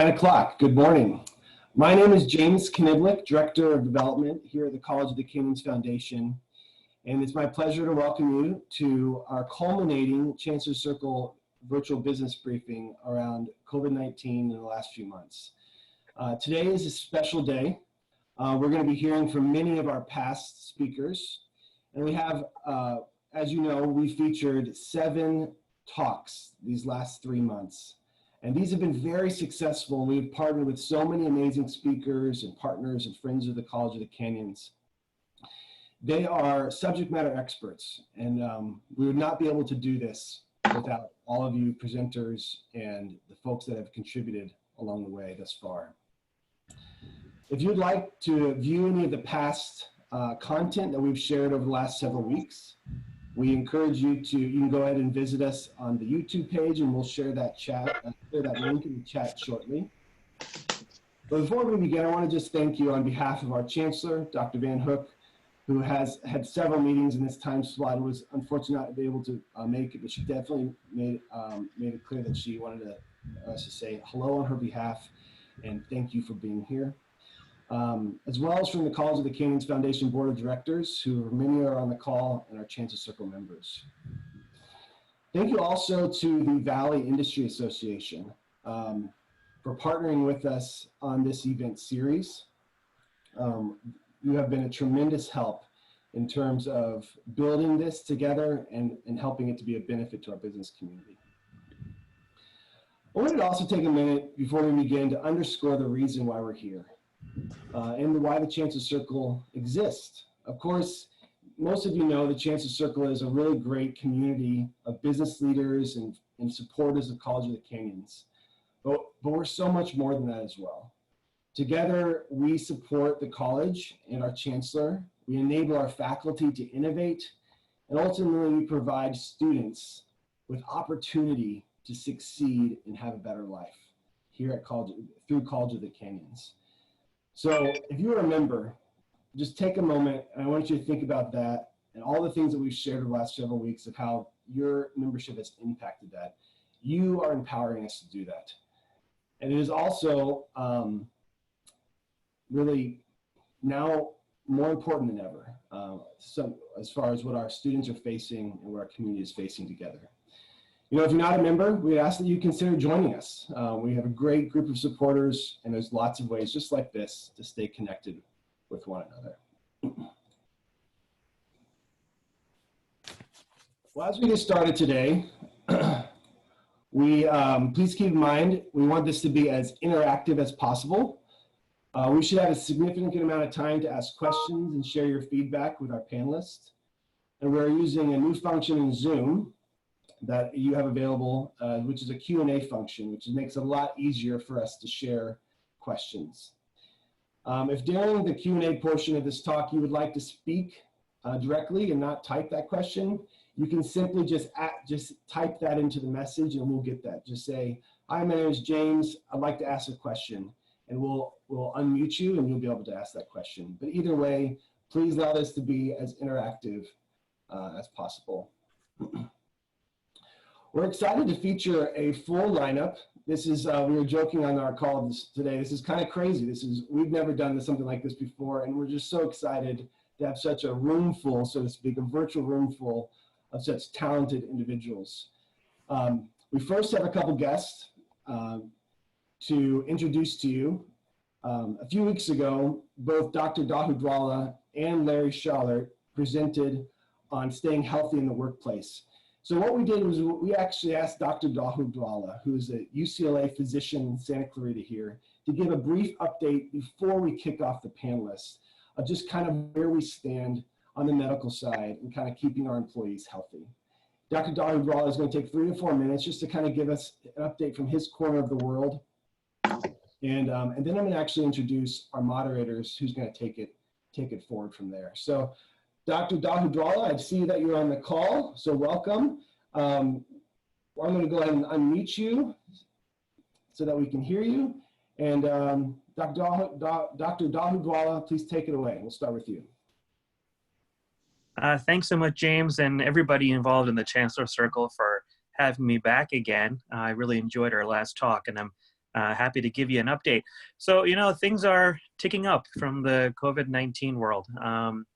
9 o'clock. Good morning. My name is James Kniblik, Director of Development here at the College of the Canyons Foundation, and it's my pleasure to welcome you to our culminating Chancellor Circle virtual business briefing around COVID-19 in the last few months. Today is a special day. We're going to be hearing from many of our past speakers, and we have, as you know, we featured 7 talks these last 3 months. And these have been very successful. We've partnered with so many amazing speakers and partners and friends of the College of the Canyons. They are subject matter experts, and we would not be able to do this without all of you presenters and the folks that have contributed along the way thus far. If you'd like to view any of the past content that we've shared over the last several weeks, we encourage you can go ahead and visit us on the YouTube page, and we'll share that link in the chat shortly. But before we begin, I want to just thank you on behalf of our Chancellor, Dr. Van Hook, who has had several meetings in this time slot and was unfortunate not to be able to make it, but she definitely made it clear that she wanted us to say hello on her behalf and thank you for being here. As well as from the College of the Canyons Foundation Board of Directors, who many are on the call and are Chancellor Circle members. Thank you also to the Valley Industry Association for partnering with us on this event series. You have been a tremendous help in terms of building this together and helping it to be a benefit to our business community. I wanted to also take a minute before we begin to underscore the reason why we're here. And why the Chancellor Circle exists. Of course, most of you know the Chancellor Circle is a really great community of business leaders and supporters of College of the Canyons. But we're so much more than that as well. Together, we support the college and our Chancellor. We enable our faculty to innovate, and ultimately we provide students with opportunity to succeed and have a better life here at through College of the Canyons. So if you remember, just take a moment, and I want you to think about that and all the things that we've shared over the last several weeks of how your membership has impacted that. You are empowering us to do that. And it is also really now more important than ever, as far as what our students are facing and what our community is facing together. You know, if you're not a member, we ask that you consider joining us. We have a great group of supporters, and there's lots of ways just like this to stay connected with one another. Well, as we get started today, please keep in mind, we want this to be as interactive as possible. We should have a significant amount of time to ask questions and share your feedback with our panelists. And we're using a new function in Zoom that you have available, which is a Q&A function, which makes it a lot easier for us to share questions. If during the Q&A portion of this talk you would like to speak directly and not type that question, you can simply just type that into the message and we'll get that. Just say, "Hi, my name is James. I'd like to ask a question," and we'll unmute you and you'll be able to ask that question. But either way, please allow this to be as interactive as possible. We're excited to feature a full lineup. This is, we were joking on our call today, this is kind of crazy. We've never done something like this before, and we're just so excited to have such a room full, so to speak, a virtual room full of such talented individuals. We first have a couple guests to introduce to you. A few weeks ago, both Dr. Dahudwala and Larry Schaller presented on staying healthy in the workplace. So what we did was we actually asked Dr. Dahudwala, who is a UCLA physician in Santa Clarita here, to give a brief update before we kick off the panelists of just kind of where we stand on the medical side and kind of keeping our employees healthy. Dr. Dahudwala is going to take 3 to 4 minutes just to kind of give us an update from his corner of the world. And then I'm going to actually introduce our moderators who's going to take it forward from there. So Dr. Dahudwala, I see that you're on the call, so welcome. I'm going to go ahead and unmute you so that we can hear you. And Dr. Dahudwala, please take it away. We'll start with you. Thanks so much, James, and everybody involved in the Chancellor Circle for having me back again. I really enjoyed our last talk, and I'm Happy to give you an update. So, things are ticking up from the COVID-19 world. I'm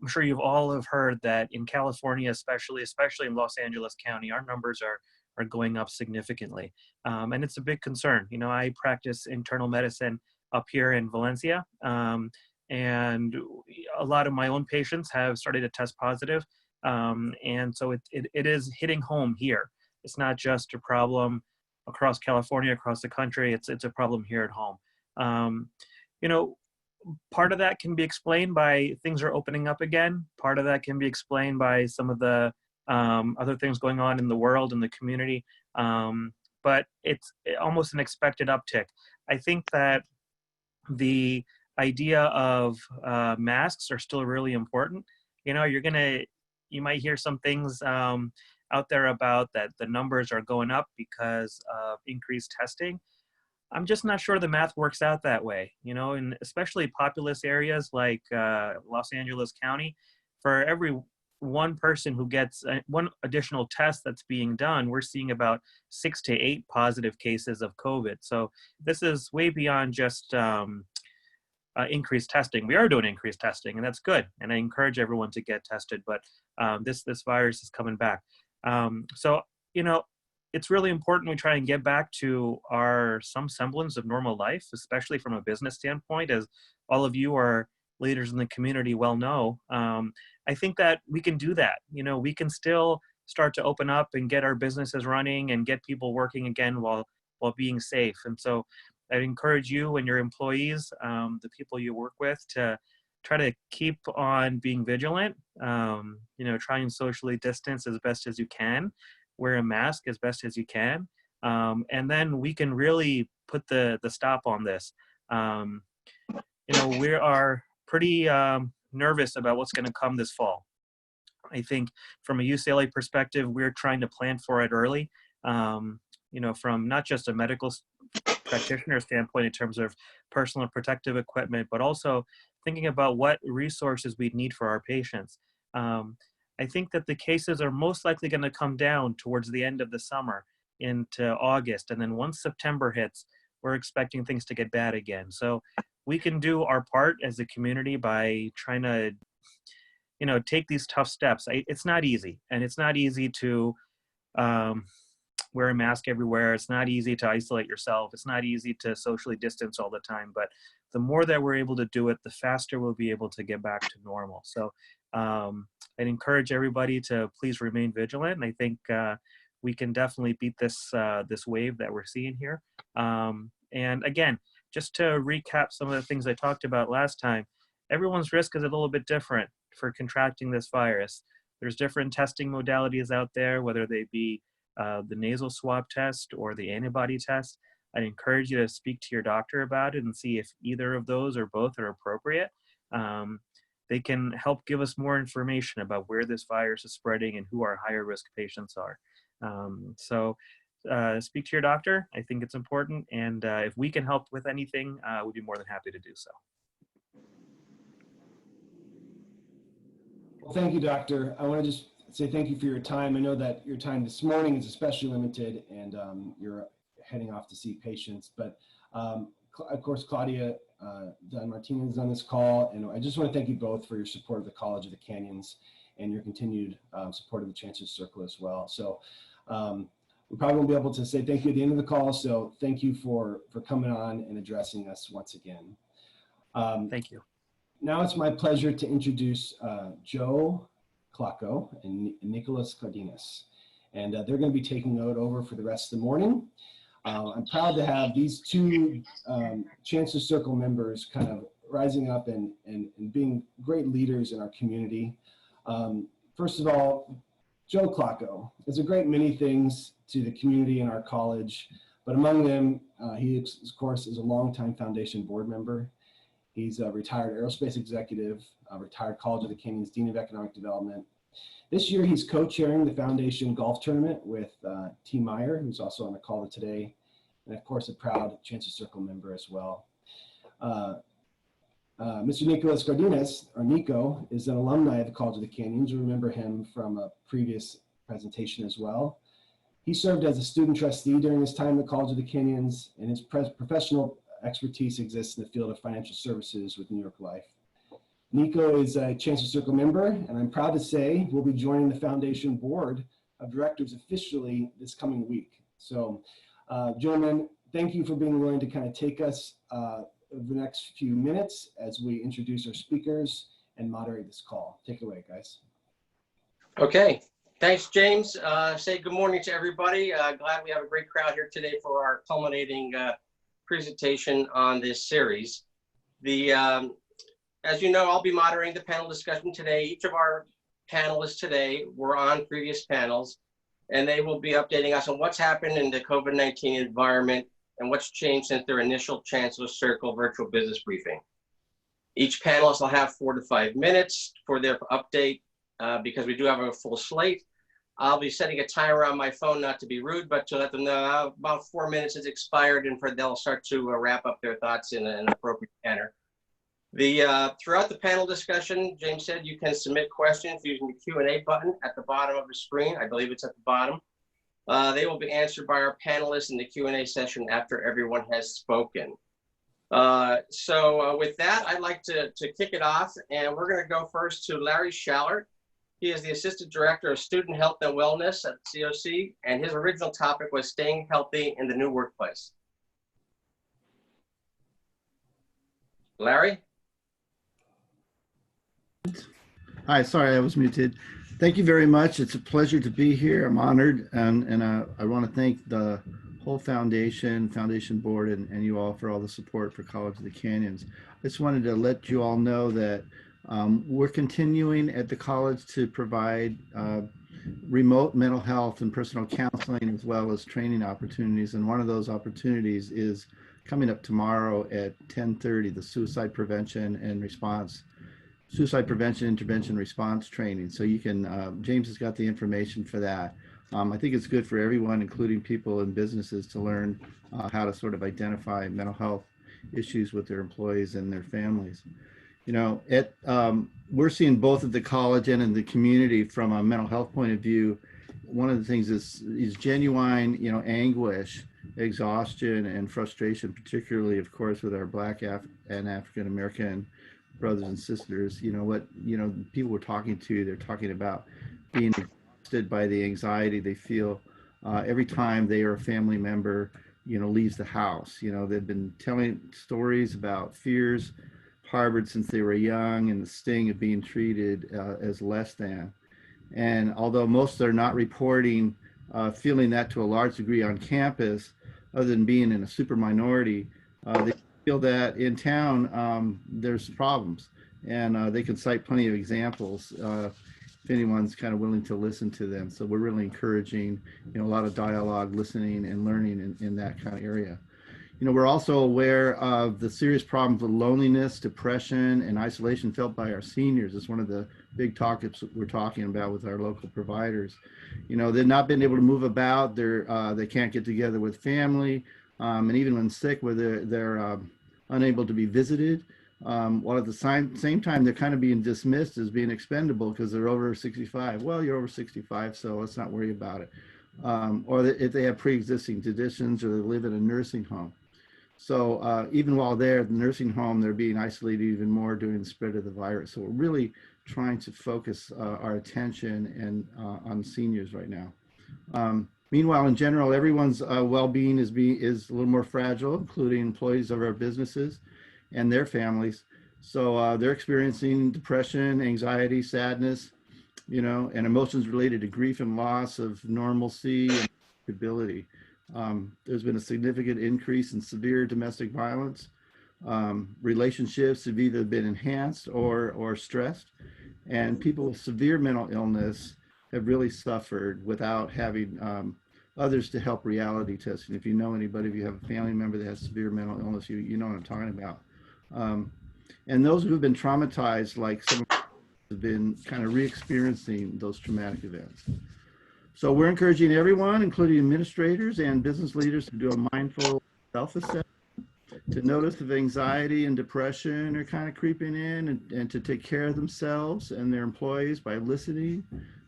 sure you've all have heard that in California, especially in Los Angeles County, our numbers are going up significantly. And it's a big concern. I practice internal medicine up here in Valencia. And a lot of my own patients have started to test positive. And so it is hitting home here. It's not just a problem across California, across the country. It's a problem here at home. Part of that can be explained by things are opening up again. Part of that can be explained by some of the other things going on in the world and the community. But it's almost an expected uptick. I think that the idea of masks are still really important. You might hear some things out there about that the numbers are going up because of increased testing. I'm just not sure the math works out that way, in especially populous areas like Los Angeles County. For every one person who gets one additional test that's being done, we're seeing about 6 to 8 positive cases of COVID. So this is way beyond just increased testing. We are doing increased testing, and that's good. And I encourage everyone to get tested, but this virus is coming back. So, it's really important we try and get back to some semblance of normal life, especially from a business standpoint, as all of you are leaders in the community well know. I think that we can do that. We can still start to open up and get our businesses running and get people working again while being safe. And so I'd encourage you and your employees, the people you work with, to try to keep on being vigilant, try and socially distance as best as you can, wear a mask as best as you can, and then we can really put the stop on this. We are pretty nervous about what's going to come this fall. I think from a UCLA perspective, we're trying to plan for it early, from not just a medical practitioner standpoint in terms of personal protective equipment, but also thinking about what resources we need for our patients. I think that the cases are most likely going to come down towards the end of the summer into August. And then once September hits, we're expecting things to get bad again. So we can do our part as a community by trying to, take these tough steps. It's not easy. And it's not easy to wear a mask everywhere. It's not easy to isolate yourself. It's not easy to socially distance all the time. But the more that we're able to do it, the faster we'll be able to get back to normal. So I'd encourage everybody to please remain vigilant. And I think we can definitely beat this wave that we're seeing here. And again, just to recap some of the things I talked about last time, everyone's risk is a little bit different for contracting this virus. There's different testing modalities out there, whether they be the nasal swab test or the antibody test. I'd encourage you to speak to your doctor about it and see if either of those or both are appropriate. They can help give us more information about where this virus is spreading and who our higher risk patients are. So speak to your doctor. I think it's important. And if we can help with anything, we'd be more than happy to do so. Well, thank you, Doctor. I want to just say thank you for your time. I know that your time this morning is especially limited, and you're heading off to see patients. But of course, Claudia Dunn Martinez is on this call, and I just want to thank you both for your support of the College of the Canyons and your continued support of the Chancellor's Circle as well. So we probably won't be able to say thank you at the end of the call. So thank you for coming on and addressing us once again. Thank you. Now it's my pleasure to introduce Joe Clacco and Nicholas Cardenas. And they're going to be taking it over for the rest of the morning. I'm proud to have these two Chancellor's Circle members kind of rising up and being great leaders in our community. First of all, Joe Clacco is a great many things to the community and our college, but among them, he, of course, is a longtime foundation board member. He's a retired aerospace executive, a retired College of the Canyons Dean of Economic Development. This year, he's co-chairing the foundation golf tournament with T. Meyer, who's also on the call today, and of course, a proud Chancellor's Circle member as well. Mr. Nicholas Cardenas, or Nico, is an alumni of the College of the Canyons. You remember him from a previous presentation as well. He served as a student trustee during his time at College of the Canyons, and his professional expertise exists in the field of financial services with New York Life. Nico is a Chancellor Circle member, and I'm proud to say we'll be joining the Foundation Board of Directors officially this coming week. So, gentlemen, thank you for being willing to kind of take us over the next few minutes as we introduce our speakers and moderate this call. Take it away, guys. Okay, thanks, James. Say good morning to everybody. Glad we have a great crowd here today for our culminating presentation on this series. As you know, I'll be moderating the panel discussion today. Each of our panelists today were on previous panels, and they will be updating us on what's happened in the COVID-19 environment and what's changed since their initial Chancellor Circle virtual business briefing. Each panelist will have 4 to 5 minutes for their update because we do have a full slate. I'll be setting a timer on my phone, not to be rude, but to let them know about 4 minutes has expired and they'll start to wrap up their thoughts in an appropriate manner. Throughout the panel discussion, James said you can submit questions using the Q&A button at the bottom of the screen. I believe it's at the bottom. They will be answered by our panelists in the Q&A session after everyone has spoken. With that, I'd like to kick it off, and we're going to go first to Larry Schallert. He is the Assistant Director of Student Health and Wellness at COC, and his original topic was staying healthy in the new workplace. Larry? Hi, sorry, I was muted. Thank you very much. It's a pleasure to be here. I'm honored, and I want to thank the whole foundation board, and you all for all the support for College of the Canyons. I just wanted to let you all know that we're continuing at the college to provide remote mental health and personal counseling as well as training opportunities. And one of those opportunities is coming up tomorrow at 10:30, the Suicide Prevention Intervention Response Training. So you can, James has got the information for that. I think it's good for everyone, including people in businesses, to learn how to sort of identify mental health issues with their employees and their families. You know, we're seeing both at the college and in the community from a mental health point of view. One of the things is genuine, you know, anguish, exhaustion, and frustration, particularly, of course, with our Black and African American brothers and sisters. You know what, you know, people we're talking to, they're talking about being exhausted by the anxiety they feel every time they or a family member, you know, leaves the house. You know, they've been telling stories about fears harbored since they were young and the sting of being treated as less than. And although most are not reporting feeling that to a large degree on campus, other than being in a super minority, they feel that in town there's problems, and they can cite plenty of examples if anyone's kind of willing to listen to them. So we're really encouraging, you know, a lot of dialogue, listening, and learning in that kind of area. You know, we're also aware of the serious problems with loneliness, depression, and isolation felt by our seniors. It's one of the big topics we're talking about with our local providers. You know, they've not been able to move about. They can't get together with family, and even when sick, where they're unable to be visited. While at the same time, they're kind of being dismissed as being expendable because they're over 65. Well, you're over 65, so let's not worry about it. Or if they have pre-existing conditions, or they live in a nursing home. So even while they're at the nursing home, they're being isolated even more during the spread of the virus. So we're really trying to focus our attention and on seniors right now. Meanwhile, in general, everyone's well-being is a little more fragile, including employees of our businesses and their families. So they're experiencing depression, anxiety, sadness, you know, and emotions related to grief and loss of normalcy and stability. There's been a significant increase in severe domestic violence. Relationships have either been enhanced or stressed, and people with severe mental illness have really suffered without having others to help reality testing. If you know anybody, if you have a family member that has severe mental illness, you know what I'm talking about. And those who've been traumatized, like some have been kind of re-experiencing those traumatic events. So we're encouraging everyone, including administrators and business leaders, to do a mindful self-assessment, to notice if anxiety and depression are kind of creeping in, and to take care of themselves and their employees by listening,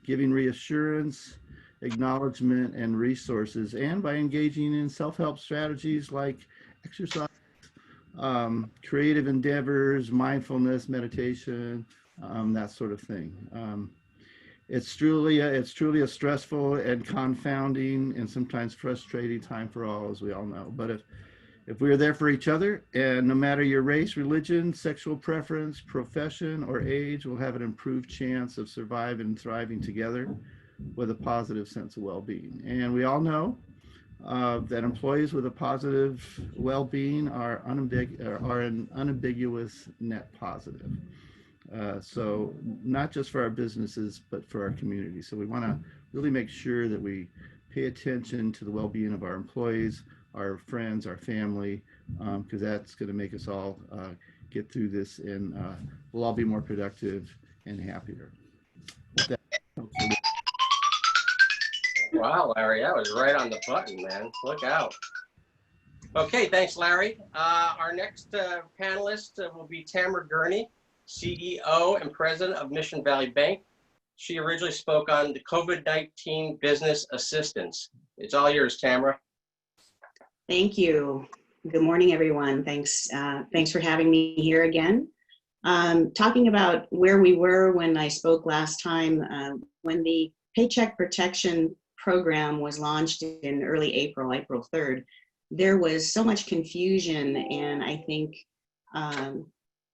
giving reassurance, acknowledgement and resources, and by engaging in self-help strategies like exercise, creative endeavors, mindfulness, meditation, that sort of thing. It's truly a stressful and confounding and sometimes frustrating time for all, as we all know. But if we are there for each other, and no matter your race, religion, sexual preference, profession, or age, we'll have an improved chance of surviving and thriving together with a positive sense of well-being. And we all know that employees with a positive well-being are an unambiguous net positive. So not just for our businesses, but for our community. So we want to really make sure that we pay attention to the well-being of our employees, our friends, our family, because that's going to make us all get through this, and we'll all be more productive and happier. With that, Wow, Larry, that was right on the button, man. Look out. Okay, thanks, Larry. Our next panelist will be Tamara Gurney, CEO and President of Mission Valley Bank. She originally spoke on the COVID-19 business assistance. It's all yours, Tamara. Thank you. Good morning, everyone. Thanks for having me here again. Talking about where we were when I spoke last time, when the Paycheck Protection Program was launched in early April 3rd, there was so much confusion and I think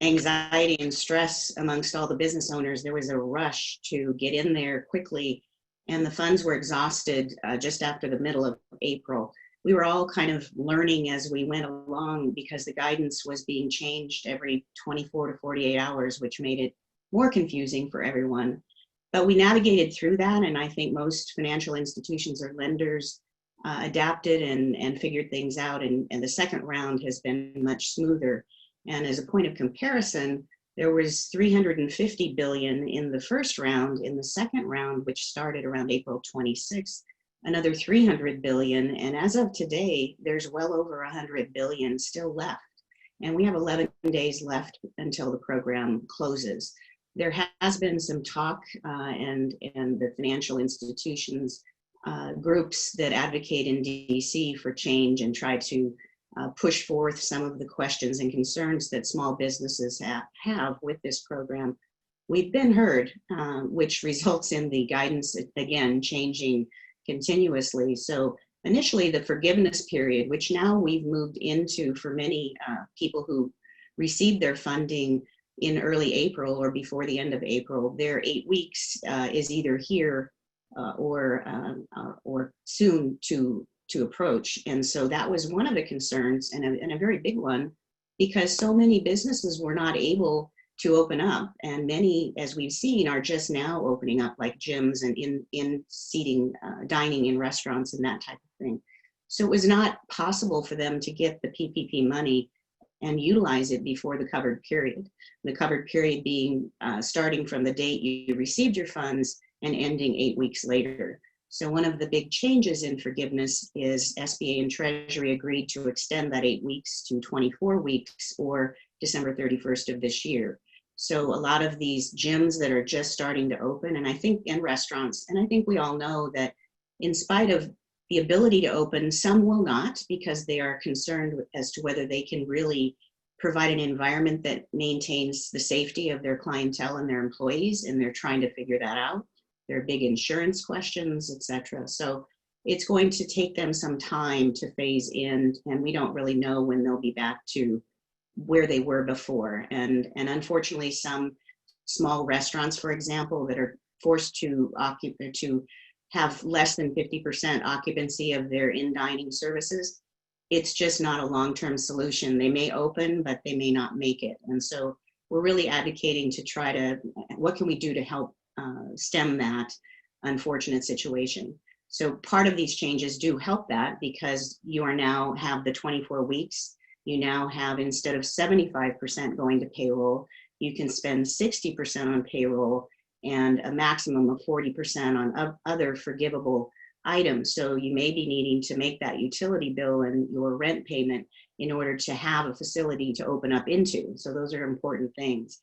anxiety and stress amongst all the business owners. There was a rush to get in there quickly, and the funds were exhausted just after the middle of April. We were all kind of learning as we went along because the guidance was being changed every 24 to 48 hours, which made it more confusing for everyone. But we navigated through that, and I think most financial institutions or lenders adapted and figured things out, and the second round has been much smoother. And as a point of comparison, there was $350 billion in the first round. In the second round, which started around April 26th, another $300 billion. And as of today, there's well over $100 billion still left. And we have 11 days left until the program closes. There has been some talk and the financial institutions groups that advocate in DC for change and try to push forth some of the questions and concerns that small businesses have with this program. We've been heard, which results in the guidance, again, changing continuously. So initially the forgiveness period, which now we've moved into for many people who received their funding in early April or before the end of April, their 8 weeks is either here or soon to approach. And so that was one of the concerns, and a very big one, because so many businesses were not able to open up, and many, as we've seen, are just now opening up, like gyms and in seating, dining in restaurants and that type of thing. So it was not possible for them to get the PPP money and utilize it before the covered period. The covered period being starting from the date you received your funds and ending 8 weeks later. So one of the big changes in forgiveness is SBA and Treasury agreed to extend that 8 weeks to 24 weeks or December 31st of this year. So a lot of these gyms that are just starting to open, and I think in restaurants, and I think we all know that in spite of the ability to open, some will not because they are concerned as to whether they can really provide an environment that maintains the safety of their clientele and their employees, and they're trying to figure that out. There are big insurance questions, et cetera. So it's going to take them some time to phase in, and we don't really know when they'll be back to where they were before. And unfortunately, some small restaurants, for example, that are forced to have less than 50% occupancy of their in-dining services, it's just not a long-term solution. They may open, but they may not make it. And so we're really advocating to try to, what can we do to help stem that unfortunate situation? So part of these changes do help that, because you are now have the 24 weeks. You now have, instead of 75% going to payroll, you can spend 60% on payroll and a maximum of 40% on other forgivable items. So you may be needing to make that utility bill and your rent payment in order to have a facility to open up into. So those are important things.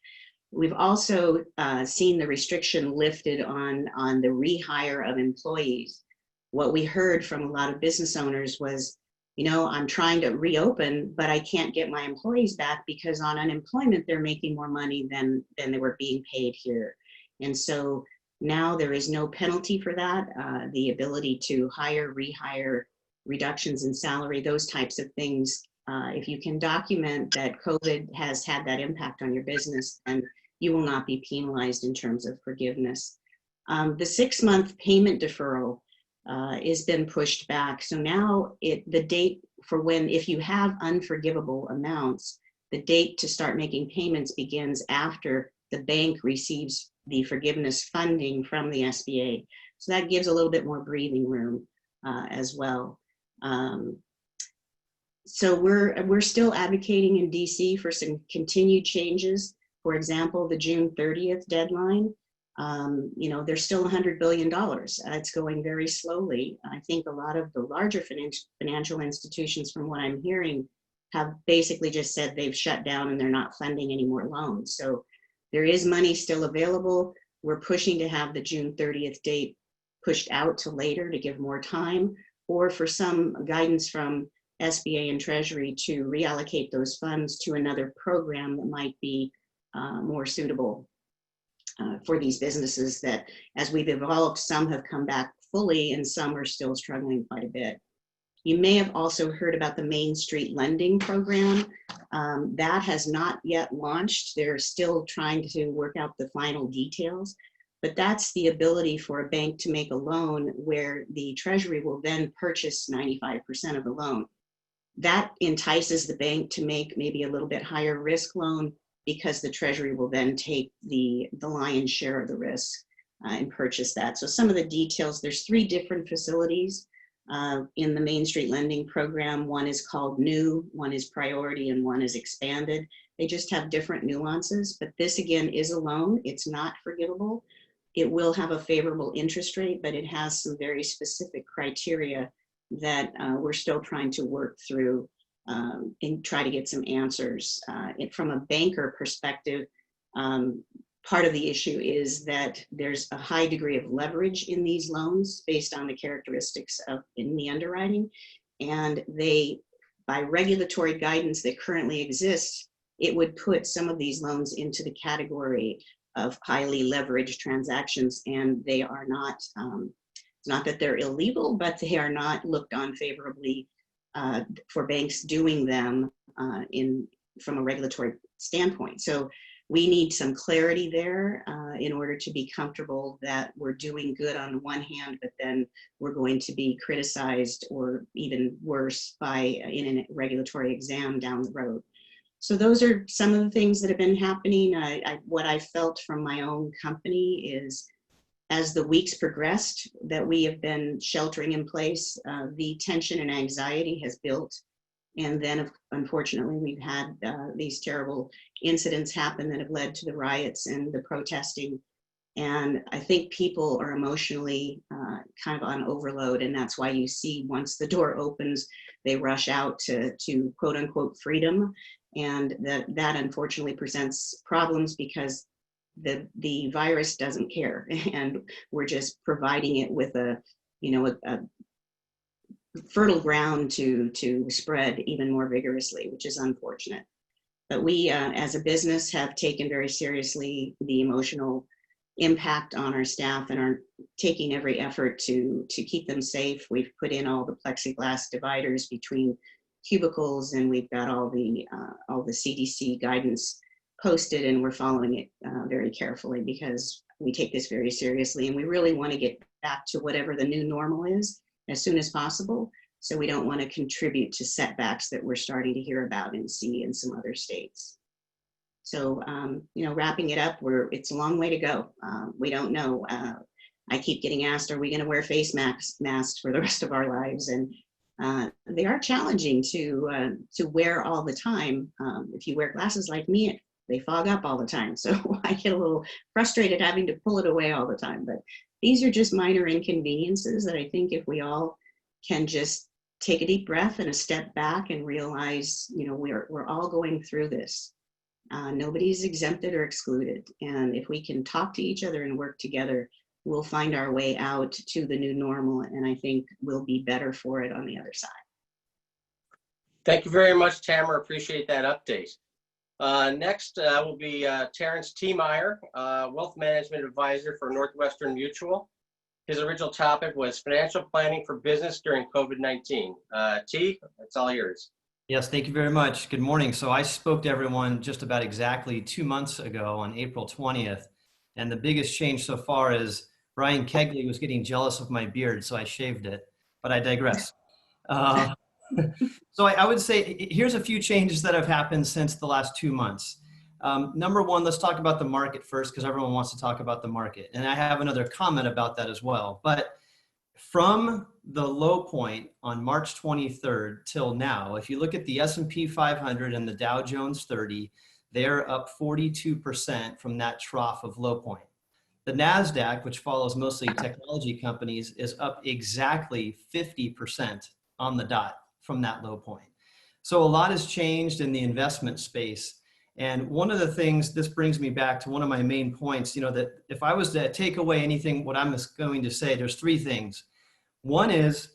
We've also seen the restriction lifted on the rehire of employees. what we heard from a lot of business owners was, I'm trying to reopen, but I can't get my employees back because on unemployment, they're making more money than they were being paid here. And so now there is no penalty for that. The ability to hire, rehire, reductions in salary, those types of things. If you can document that COVID has had that impact on your business, then you will not be penalized in terms of forgiveness. The 6-month payment deferral has been pushed back. So now the date for when, if you have unforgivable amounts, the date to start making payments begins after the bank receives the forgiveness funding from the SBA. So that gives a little bit more breathing room as well. So we're still advocating in DC for some continued changes. For example, the June 30th deadline. There's still $100 billion. It's going very slowly. I think a lot of the larger financial institutions, from what I'm hearing, have basically just said they've shut down and they're not funding any more loans. So there is money still available. We're pushing to have the June 30th date pushed out to later to give more time, or for some guidance from SBA and Treasury to reallocate those funds to another program that might be more suitable for these businesses that, as we've evolved, some have come back fully and some are still struggling quite a bit. You may have also heard about the Main Street Lending Program. That has not yet launched. They're still trying to work out the final details, but that's the ability for a bank to make a loan where the Treasury will then purchase 95% of the loan. That entices the bank to make maybe a little bit higher risk loan, because the Treasury will then take the lion's share of the risk and purchase that. So some of the details, there's 3 different facilities in the Main Street Lending Program. One is called New, one is Priority, and one is Expanded. They just have different nuances, but this again is a loan. It's not forgivable. It will have a favorable interest rate, but it has some very specific criteria that we're still trying to work through and try to get some answers. From a banker perspective, part of the issue is that there's a high degree of leverage in these loans based on the characteristics in the underwriting. And by regulatory guidance that currently exists, it would put some of these loans into the category of highly leveraged transactions, and they are not, it's not that they're illegal, but they are not looked on favorably for banks doing them from a regulatory standpoint. So we need some clarity there in order to be comfortable that we're doing good on one hand, but then we're going to be criticized or even worse in a regulatory exam down the road. So those are some of the things that have been happening. What I felt from my own company is, as the weeks progressed that we have been sheltering in place, the tension and anxiety has built. And then unfortunately, we've had these terrible incidents happen that have led to the riots and the protesting. And I think people are emotionally kind of on overload. And that's why you see, once the door opens, they rush out to quote unquote freedom. And that unfortunately presents problems because the virus doesn't care, and we're just providing it with a fertile ground to spread even more vigorously, which is unfortunate. But we, as a business, have taken very seriously the emotional impact on our staff and are taking every effort to keep them safe. We've put in all the plexiglass dividers between cubicles, and we've got all the CDC guidance posted, and we're following it very carefully because we take this very seriously, and we really want to get back to whatever the new normal is as soon as possible. So we don't want to contribute to setbacks that we're starting to hear about and see in some other states. So, wrapping it up, it's a long way to go. We don't know. I keep getting asked, are we going to wear face masks for the rest of our lives? And they are challenging to wear all the time. If you wear glasses like me, they fog up all the time. So I get a little frustrated having to pull it away all the time. But these are just minor inconveniences that I think if we all can just take a deep breath and a step back and realize, we're all going through this. Nobody's exempted or excluded. And if we can talk to each other and work together, we'll find our way out to the new normal, and I think we'll be better for it on the other side. Thank you very much, Tamara. Appreciate that update. Next will be Terrence T. Meyer, Wealth Management Advisor for Northwestern Mutual. His original topic was financial planning for business during COVID-19. T, it's all yours. Yes, thank you very much. Good morning. So I spoke to everyone just about exactly 2 months ago on April 20th. And the biggest change so far is Brian Kegley was getting jealous of my beard, so I shaved it, but I digress. So I would say here's a few changes that have happened since the last 2 months. Number one, let's talk about the market first, because everyone wants to talk about the market. And I have another comment about that as well. But from the low point on March 23rd till now, if you look at the S&P 500 and the Dow Jones 30, they're up 42% from that trough of low point. The NASDAQ, which follows mostly technology companies, is up exactly 50% on the dot from that low point. So a lot has changed in the investment space. And one of the things, this brings me back to one of my main points, that if I was to take away anything, what I'm going to say, there's three things. One is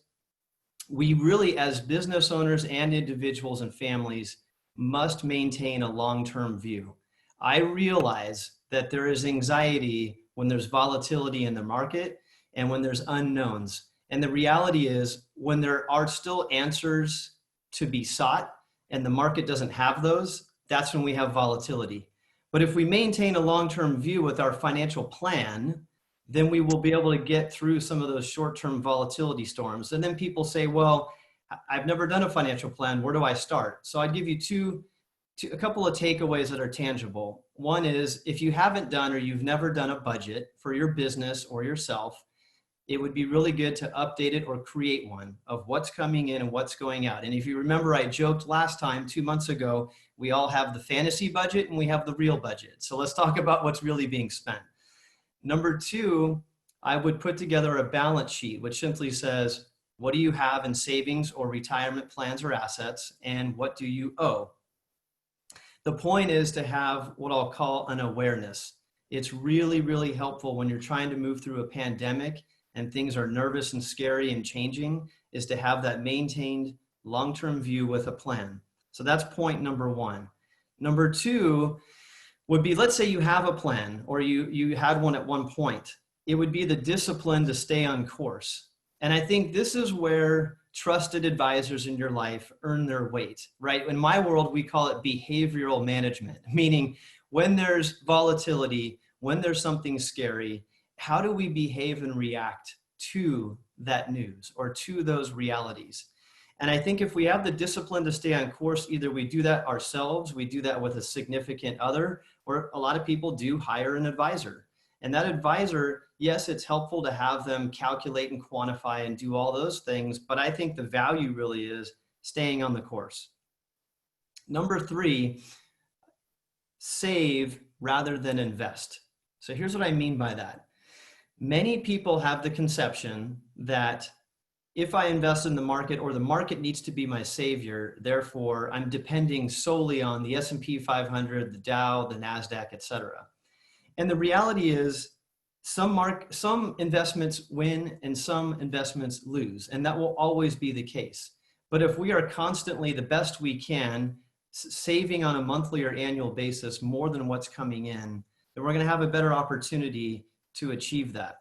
we really, as business owners and individuals and families, must maintain a long-term view. I realize that there is anxiety when there's volatility in the market and when there's unknowns. And the reality is when there are still answers to be sought and the market doesn't have those, that's when we have volatility. But if we maintain a long-term view with our financial plan, then we will be able to get through some of those short-term volatility storms. And then people say, well, I've never done a financial plan. Where do I start? So I'd give you a couple of takeaways that are tangible. One is if you haven't done or you've never done a budget for your business or yourself, it would be really good to update it or create one of what's coming in and what's going out. And if you remember, I joked last time, 2 months ago, we all have the fantasy budget and we have the real budget. So let's talk about what's really being spent. Number two, I would put together a balance sheet, which simply says, what do you have in savings or retirement plans or assets, and what do you owe? The point is to have what I'll call an awareness. It's really, really helpful when you're trying to move through a pandemic and things are nervous and scary and changing, is to have that maintained long-term view with a plan. So that's point number one. Number two would be, let's say you have a plan or you had one at one point. It would be the discipline to stay on course. And I think this is where trusted advisors in your life earn their weight, right? In my world, we call it behavioral management, meaning when there's volatility, when there's something scary, how do we behave and react to that news or to those realities? And I think if we have the discipline to stay on course, either we do that ourselves, we do that with a significant other, or a lot of people do hire an advisor. And that advisor, yes, it's helpful to have them calculate and quantify and do all those things, but I think the value really is staying on the course. Number three, save rather than invest. So here's what I mean by that. Many people have the conception that if I invest in the market or the market needs to be my savior, therefore I'm depending solely on the S&P 500, the Dow, the NASDAQ, et cetera. And the reality is some investments win and some investments lose, and that will always be the case. But if we are constantly the best we can, saving on a monthly or annual basis more than what's coming in, then we're going to have a better opportunity to achieve that.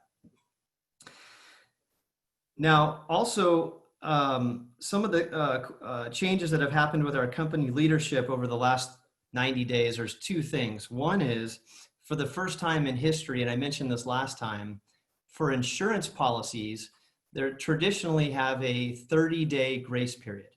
Now, also, some of the changes that have happened with our company leadership over the last 90 days, there's two things. One is, for the first time in history, and I mentioned this last time, for insurance policies, they traditionally have a 30-day grace period.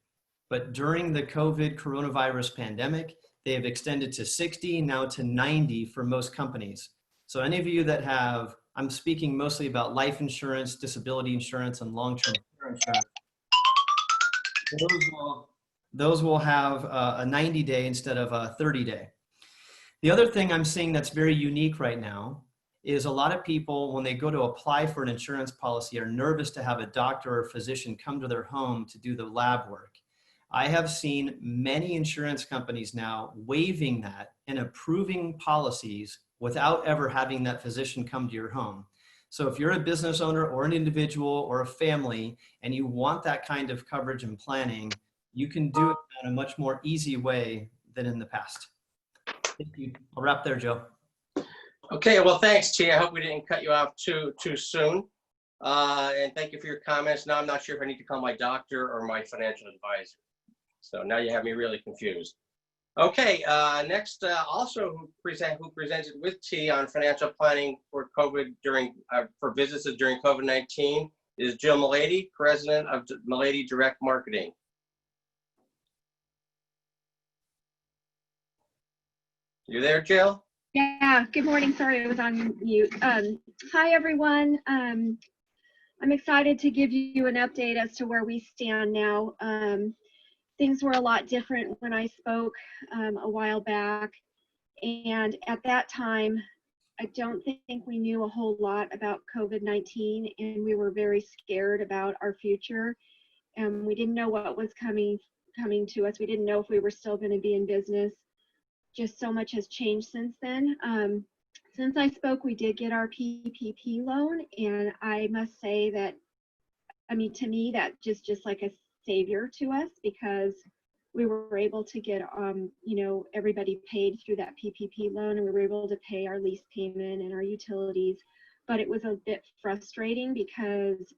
But during the COVID coronavirus pandemic, they have extended to 60, now to 90 for most companies. So any of you that have, I'm speaking mostly about life insurance, disability insurance, and long-term care insurance, those will have a 90-day instead of a 30-day. The other thing I'm seeing that's very unique right now is a lot of people, when they go to apply for an insurance policy, are nervous to have a doctor or physician come to their home to do the lab work. I have seen many insurance companies now waiving that and approving policies without ever having that physician come to your home. So if you're a business owner or an individual or a family and you want that kind of coverage and planning, you can do it in a much more easy way than in the past. Thank you. I'll wrap there, Joe. Okay, well, thanks, T. I hope we didn't cut you off too soon. And thank you for your comments. Now I'm not sure if I need to call my doctor or my financial advisor. So now you have me really confused. Okay, next, also who presented with T on financial planning for COVID for businesses during COVID-19 is Jill Milady, President of Milady Direct Marketing. You there, Jill? Yeah, good morning. Sorry, I was on mute. Hi, everyone. I'm excited to give you an update as to where we stand now. Things were a lot different when I spoke a while back. And at that time, I don't think we knew a whole lot about COVID-19, and we were very scared about our future. And we didn't know what was coming to us. We didn't know if we were still going to be in business. Just so much has changed since then. Since I spoke, we did get our PPP loan, and I must say that, I mean, to me, that just like a savior to us, because we were able to get, you know, everybody paid through that PPP loan, and we were able to pay our lease payment and our utilities. But it was a bit frustrating because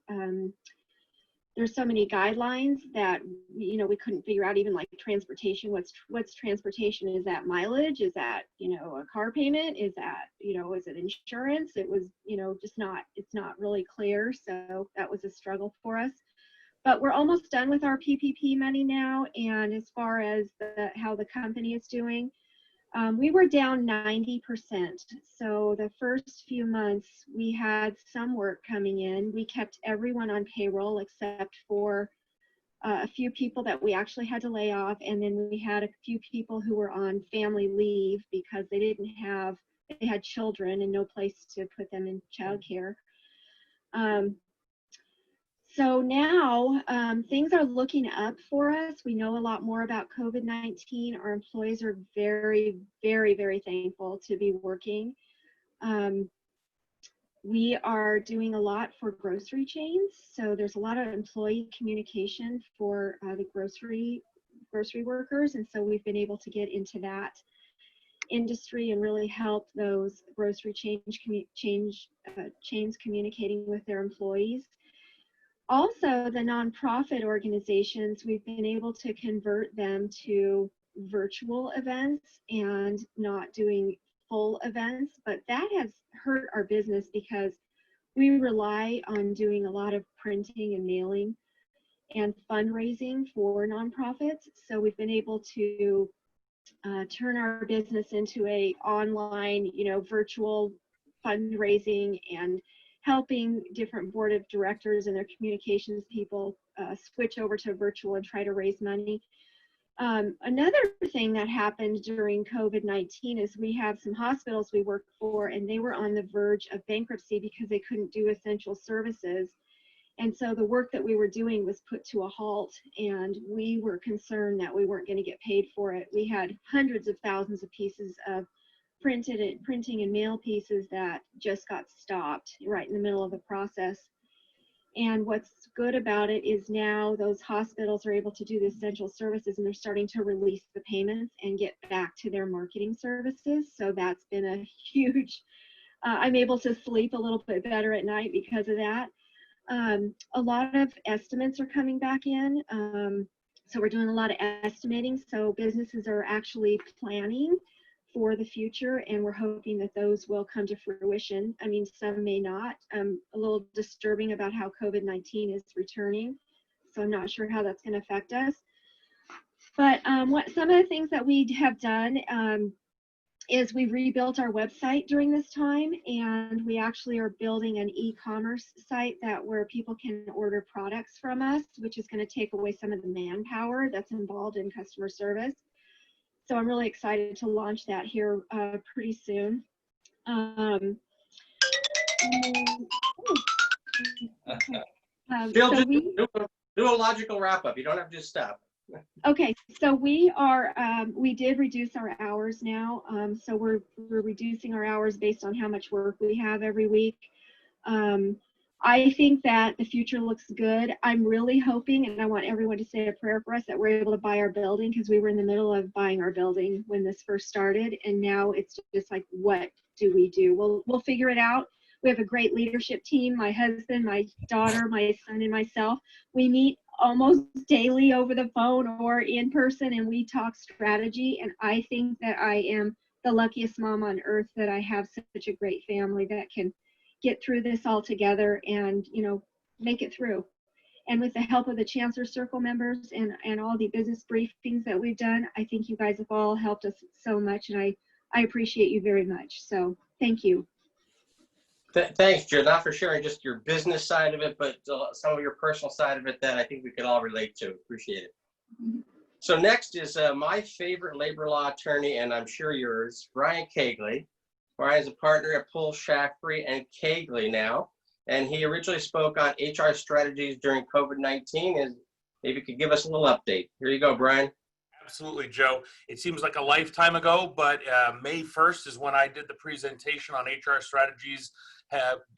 there's so many guidelines that, you know, we couldn't figure out, even like transportation. What's transportation? Is that mileage? Is that, you know, a car payment? Is that, you know, is it insurance? It was, you know, just not, it's not really clear. So that was a struggle for us. But we're almost done with our PPP money now. And as far as how the company is doing, we were down 90%. So the first few months we had some work coming in. We kept everyone on payroll except for a few people that we actually had to lay off. And then we had a few people who were on family leave because they had children and no place to put them in childcare. So now things are looking up for us. We know a lot more about COVID-19. Our employees are very, very, very thankful to be working. We are doing a lot for grocery chains. So there's a lot of employee communication for the grocery workers. And so we've been able to get into that industry and really help those grocery chains communicating with their employees. Also, the nonprofit organizations, we've been able to convert them to virtual events and not doing full events, but that has hurt our business because we rely on doing a lot of printing and mailing and fundraising for nonprofits. So we've been able to turn our business into a online, you know, virtual fundraising and helping different board of directors and their communications people switch over to virtual and try to raise money. Another thing that happened during COVID-19 is we have some hospitals we work for, and they were on the verge of bankruptcy because they couldn't do essential services. And so the work that we were doing was put to a halt, and we were concerned that we weren't going to get paid for it. We had hundreds of thousands of pieces of printing and mail pieces that just got stopped right in the middle of the process. And what's good about it is now those hospitals are able to do the essential services, and they're starting to release the payments and get back to their marketing services. So that's been a huge, I'm able to sleep a little bit better at night because of that. A lot of estimates are coming back in. So we're doing a lot of estimating. So businesses are actually planning for the future, and we're hoping that those will come to fruition. I mean, some may not. A little disturbing about how COVID-19 is returning, so I'm not sure how that's going to affect us. But some of the things that we have done is we rebuilt our website during this time, and we actually are building an e-commerce site where people can order products from us, which is going to take away some of the manpower that's involved in customer service. So I'm really excited to launch that here pretty soon. Jill, just do a logical wrap up. You don't have to just stop. Okay, so we did reduce our hours now. So we're reducing our hours based on how much work we have every week. I think that the future looks good. I'm really hoping, and I want everyone to say a prayer for us, that we're able to buy our building, because we were in the middle of buying our building when this first started. And now it's just like, what do we do? We'll figure it out. We have a great leadership team. My husband, my daughter, my son, and myself. We meet almost daily over the phone or in person, and we talk strategy. And I think that I am the luckiest mom on earth, that I have such a great family that can get through this all together and, you know, make it through. And with the help of the Chancellor Circle members and all the business briefings that we've done, I think you guys have all helped us so much, and I appreciate you very much. So thank you. Thanks, Jill, not for sharing just your business side of it, but some of your personal side of it that I think we could all relate to. Appreciate it. So next is my favorite labor law attorney, and I'm sure yours, Brian Kegley. Brian is a partner at Pull, Shaftry and Kegley now, and he originally spoke on HR strategies during COVID-19, and maybe you could give us a little update. Here you go, Brian. Absolutely, Joe. It seems like a lifetime ago, but May 1st is when I did the presentation on HR strategies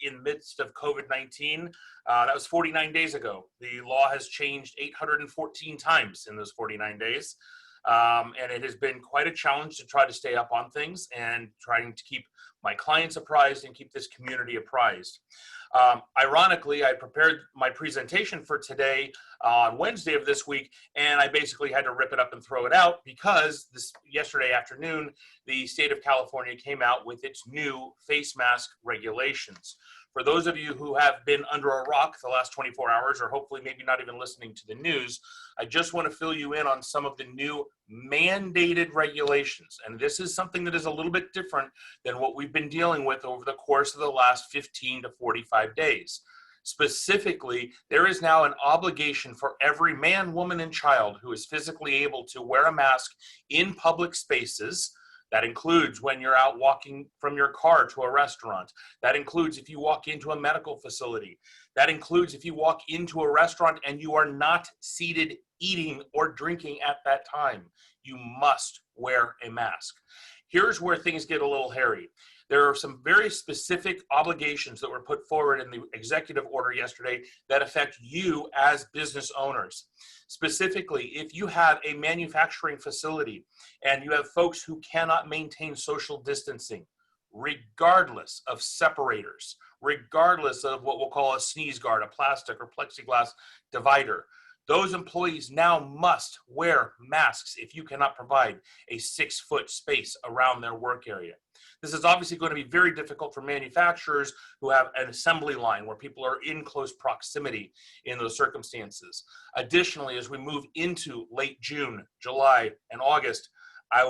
in midst of COVID-19. That was 49 days ago. The law has changed 814 times in those 49 days. And it has been quite a challenge to try to stay up on things and trying to keep my clients apprised and keep this community apprised. Ironically, I prepared my presentation for today on Wednesday of this week, and I basically had to rip it up and throw it out because yesterday afternoon, the state of California came out with its new face mask regulations. For those of you who have been under a rock the last 24 hours, or hopefully maybe not even listening to the news, I just want to fill you in on some of the new mandated regulations. And this is something that is a little bit different than what we've been dealing with over the course of the last 15 to 45 days. Specifically, there is now an obligation for every man, woman, and child who is physically able to wear a mask in public spaces. That includes when you're out walking from your car to a restaurant. That includes if you walk into a medical facility. That includes if you walk into a restaurant and you are not seated eating or drinking at that time. You must wear a mask. Here's where things get a little hairy. There are some very specific obligations that were put forward in the executive order yesterday that affect you as business owners. Specifically, if you have a manufacturing facility and you have folks who cannot maintain social distancing, regardless of separators, regardless of what we'll call a sneeze guard, a plastic or plexiglass divider, those employees now must wear masks if you cannot provide a 6-foot space around their work area. This is obviously going to be very difficult for manufacturers who have an assembly line where people are in close proximity in those circumstances. Additionally, as we move into late June, July, and August, I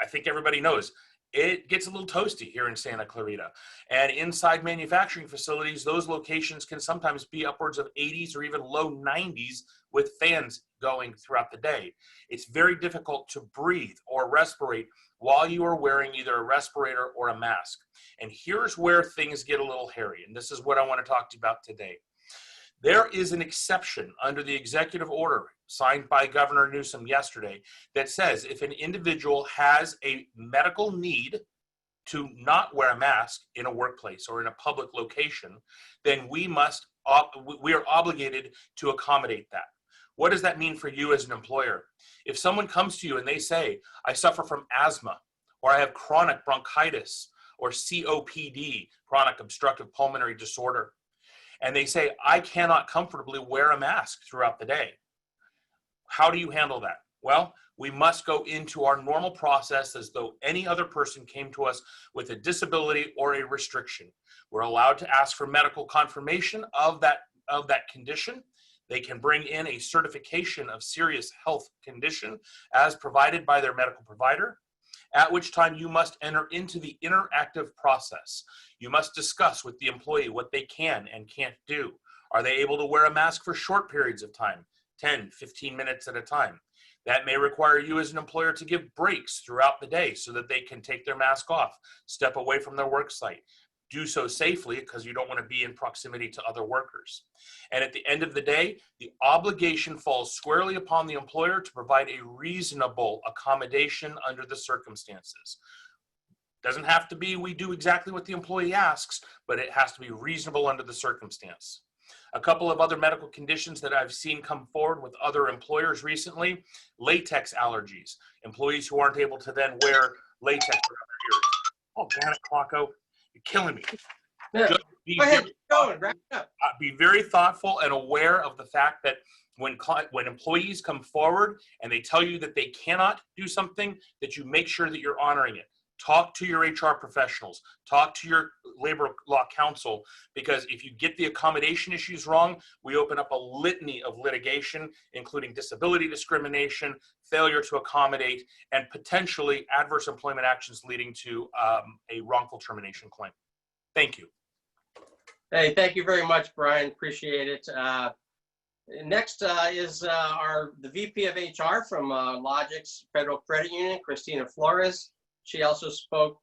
think everybody knows it gets a little toasty here in Santa Clarita. And inside manufacturing facilities, those locations can sometimes be upwards of 80s or even low 90s with fans going throughout the day. It's very difficult to breathe or respirate while you are wearing either a respirator or a mask. And here's where things get a little hairy, and this is what I want to talk to you about today. There is an exception under the executive order signed by Governor Newsom yesterday that says if an individual has a medical need to not wear a mask in a workplace or in a public location, then we are obligated to accommodate that. What does that mean for you as an employer? If someone comes to you and they say, I suffer from asthma, or I have chronic bronchitis, or COPD, chronic obstructive pulmonary disorder, and they say, I cannot comfortably wear a mask throughout the day. How do you handle that? Well, we must go into our normal process as though any other person came to us with a disability or a restriction. We're allowed to ask for medical confirmation of that condition. They can bring in a certification of serious health condition as provided by their medical provider, at which time you must enter into the interactive process. You must discuss with the employee what they can and can't do. Are they able to wear a mask for short periods of time, 10, 15 minutes at a time? That may require you as an employer to give breaks throughout the day so that they can take their mask off, step away from their work site, do so safely because you don't want to be in proximity to other workers. And at the end of the day, the obligation falls squarely upon the employer to provide a reasonable accommodation under the circumstances. Doesn't have to be we do exactly what the employee asks, but it has to be reasonable under the circumstance. A couple of other medical conditions that I've seen come forward with other employers recently: latex allergies. Employees who aren't able to then wear latex around their ears. Oh, damn it, Clocko, you're killing me. Yeah. Just be Go ahead, very go and wrap it up. be very thoughtful and aware of the fact that when employees come forward and they tell you that they cannot do something, that you make sure that you're honoring it. Talk to your HR professionals, talk to your labor law counsel, because if you get the accommodation issues wrong, we open up a litany of litigation, including disability discrimination, failure to accommodate, and potentially adverse employment actions leading to a wrongful termination claim. Thank you. Hey, thank you very much, Brian. Appreciate it. Next is the VP of HR from Logix Federal Credit Union, Christina Flores. She also spoke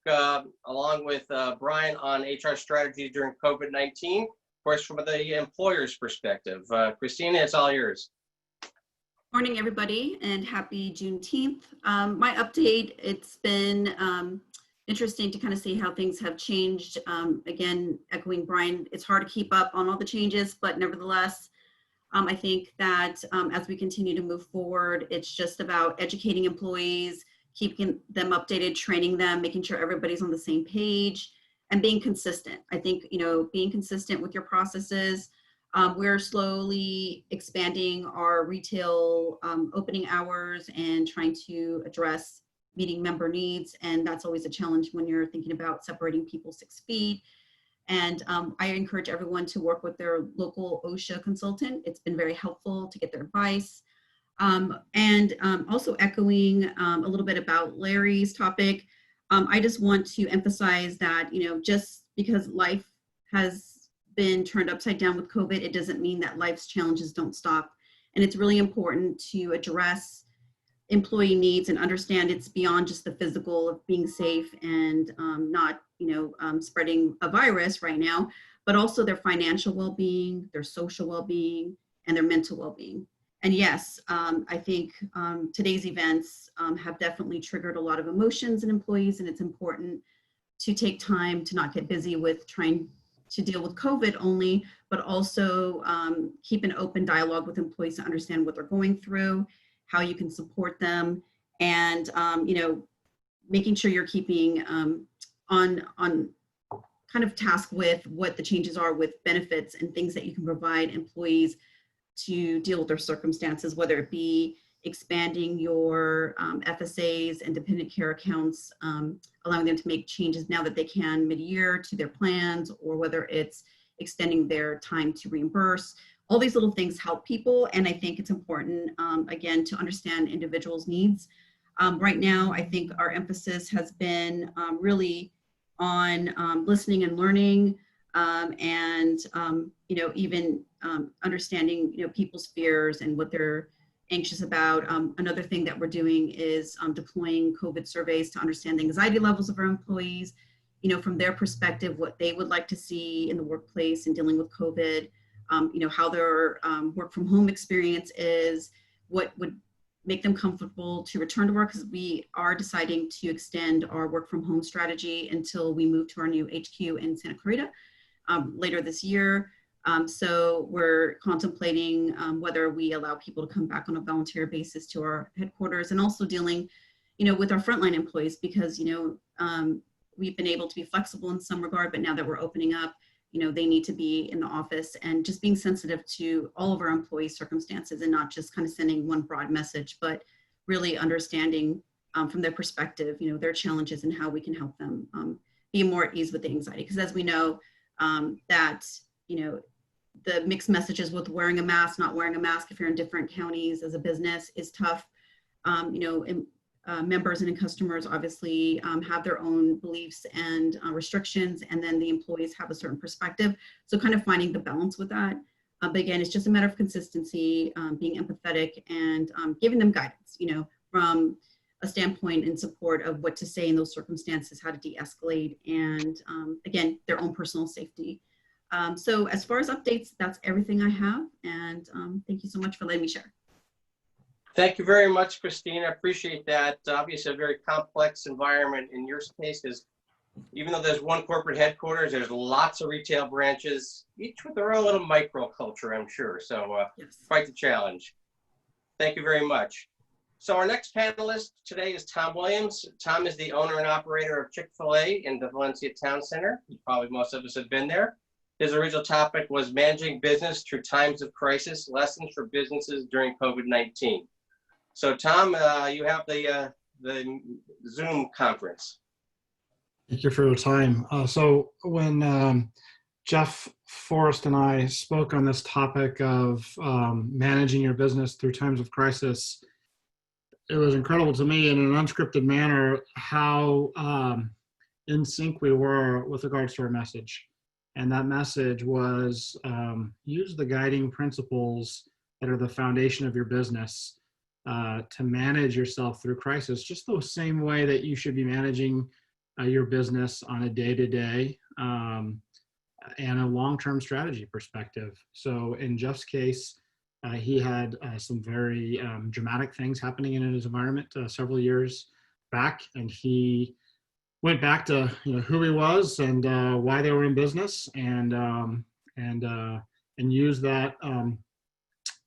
along with Brian on HR strategy during COVID-19, of course, from the employer's perspective. Christina, it's all yours. Morning, everybody, and happy Juneteenth. My update, it's been interesting to kind of see how things have changed. Again, echoing Brian, it's hard to keep up on all the changes, but nevertheless, I think that as we continue to move forward, it's just about educating employees, keeping them updated, training them, making sure everybody's on the same page, and being consistent. I think, being consistent with your processes. We're slowly expanding our retail opening hours and trying to address meeting member needs. And that's always a challenge when you're thinking about separating people 6 feet. And I encourage everyone to work with their local OSHA consultant. It's been very helpful to get their advice. Also echoing a little bit about Larry's topic, I just want to emphasize that, just because life has been turned upside down with COVID, it doesn't mean that life's challenges don't stop. And it's really important to address employee needs and understand it's beyond just the physical of being safe and not, spreading a virus right now, but also their financial well-being, their social well-being, and their mental well-being. And yes, I think today's events have definitely triggered a lot of emotions in employees, and it's important to take time to not get busy with trying to deal with COVID only, but also keep an open dialogue with employees to understand what they're going through, how you can support them, and making sure you're keeping on kind of task with what the changes are with benefits and things that you can provide employees to deal with their circumstances, whether it be expanding your FSAs and dependent care accounts, allowing them to make changes now that they can mid-year to their plans, or whether it's extending their time to reimburse. All these little things help people, and I think it's important, again, to understand individuals' needs. Right now, I think our emphasis has been really on listening and learning, and even understanding people's fears and what they're anxious about. Another thing that we're doing is deploying COVID surveys to understand the anxiety levels of our employees, from their perspective, what they would like to see in the workplace and dealing with COVID, how their work from home experience is, what would make them comfortable to return to work, because we are deciding to extend our work from home strategy until we move to our new HQ in Santa Clarita later this year. So we're contemplating whether we allow people to come back on a voluntary basis to our headquarters, and also dealing, with our frontline employees, because, we've been able to be flexible in some regard, but now that we're opening up, they need to be in the office, and just being sensitive to all of our employees' circumstances and not just kind of sending one broad message, but really understanding from their perspective, their challenges and how we can help them be more at ease with the anxiety. Because as we know, that, the mixed messages with wearing a mask, not wearing a mask, if you're in different counties as a business, is tough. Members and customers obviously have their own beliefs and restrictions, and then the employees have a certain perspective. So kind of finding the balance with that. But again, it's just a matter of consistency, being empathetic, and giving them guidance, from a standpoint in support of what to say in those circumstances, how to de-escalate, and again, their own personal safety. So as far as updates, that's everything I have. And thank you so much for letting me share. Thank you very much, Christina. I appreciate that. Obviously, a very complex environment in your case, because Even though there's one corporate headquarters, there's lots of retail branches, each with their own little microculture, I'm sure. So Yes. quite the challenge. Thank you very much. So our next panelist today is Tom Williams. Tom is the owner and operator of Chick-fil-A in the Valencia Town Center. Probably most of us have been there. His original topic was managing business through times of crisis, lessons for businesses during COVID-19. So Tom, you have the Zoom conference. Thank you for your time. So when Jeff Forrest and I spoke on this topic of managing your business through times of crisis, it was incredible to me in an unscripted manner how in sync we were with regards to our message. And that message was use the guiding principles that are the foundation of your business to manage yourself through crisis, just the same way that you should be managing your business on a day-to-day and a long-term strategy perspective. So in Jeff's case, he had some very dramatic things happening in his environment several years back, and he went back to who he was and why they were in business, and used that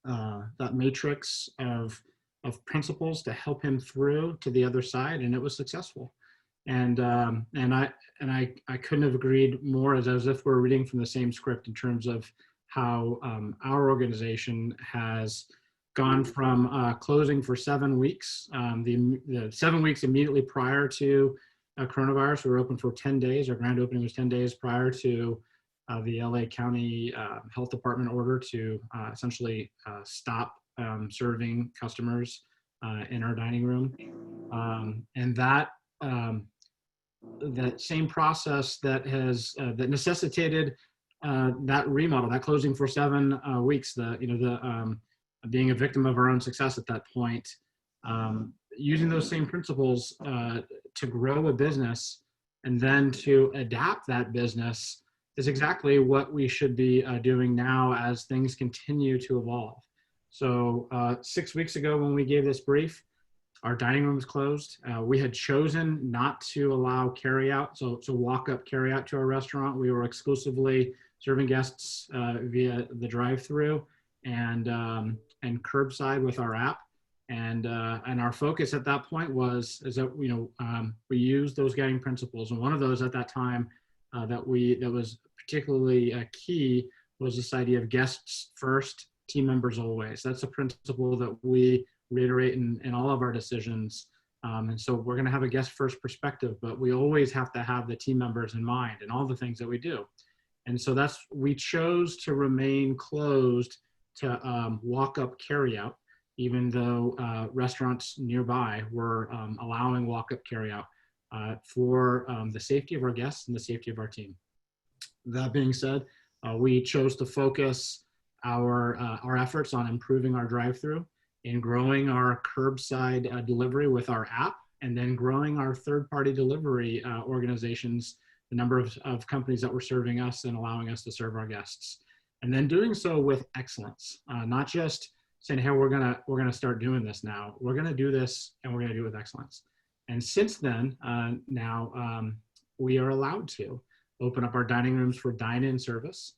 that matrix of principles to help him through to the other side, and it was successful. And I couldn't have agreed more, as if we're reading from the same script in terms of how our organization has gone from closing for 7 weeks. The 7 weeks immediately prior to coronavirus, we were open for 10 days. Our grand opening was 10 days prior to the LA County Health Department order to essentially stop serving customers in our dining room. And that same process that has that necessitated that remodel, that closing for 7 weeks, being a victim of our own success at that point, using those same principles to grow a business and then to adapt that business is exactly what we should be doing now as things continue to evolve. So 6 weeks ago when we gave this brief, our dining room was closed. We had chosen not to allow carryout, so walk-up carryout to our restaurant. We were exclusively serving guests via the drive-through and curbside with our app. And our focus at that point was that we used those guiding principles. And one of those at that time that was particularly key was this idea of guests first, team members always. That's a principle that we reiterate in all of our decisions. And so we're going to have a guest first perspective, but we always have to have the team members in mind in all the things that we do. And so we chose to remain closed to walk up carryout, even though restaurants nearby were allowing walk up carryout for the safety of our guests and the safety of our team. That being said, we chose to focus our efforts on improving our drive-through, in growing our curbside delivery with our app, and then growing our third-party delivery organizations, the number of companies that were serving us and allowing us to serve our guests. And then doing so with excellence, not just saying, hey, we're gonna start doing this now. We're gonna do this and we're gonna do it with excellence. And since then, now we are allowed to open up our dining rooms for dine-in service.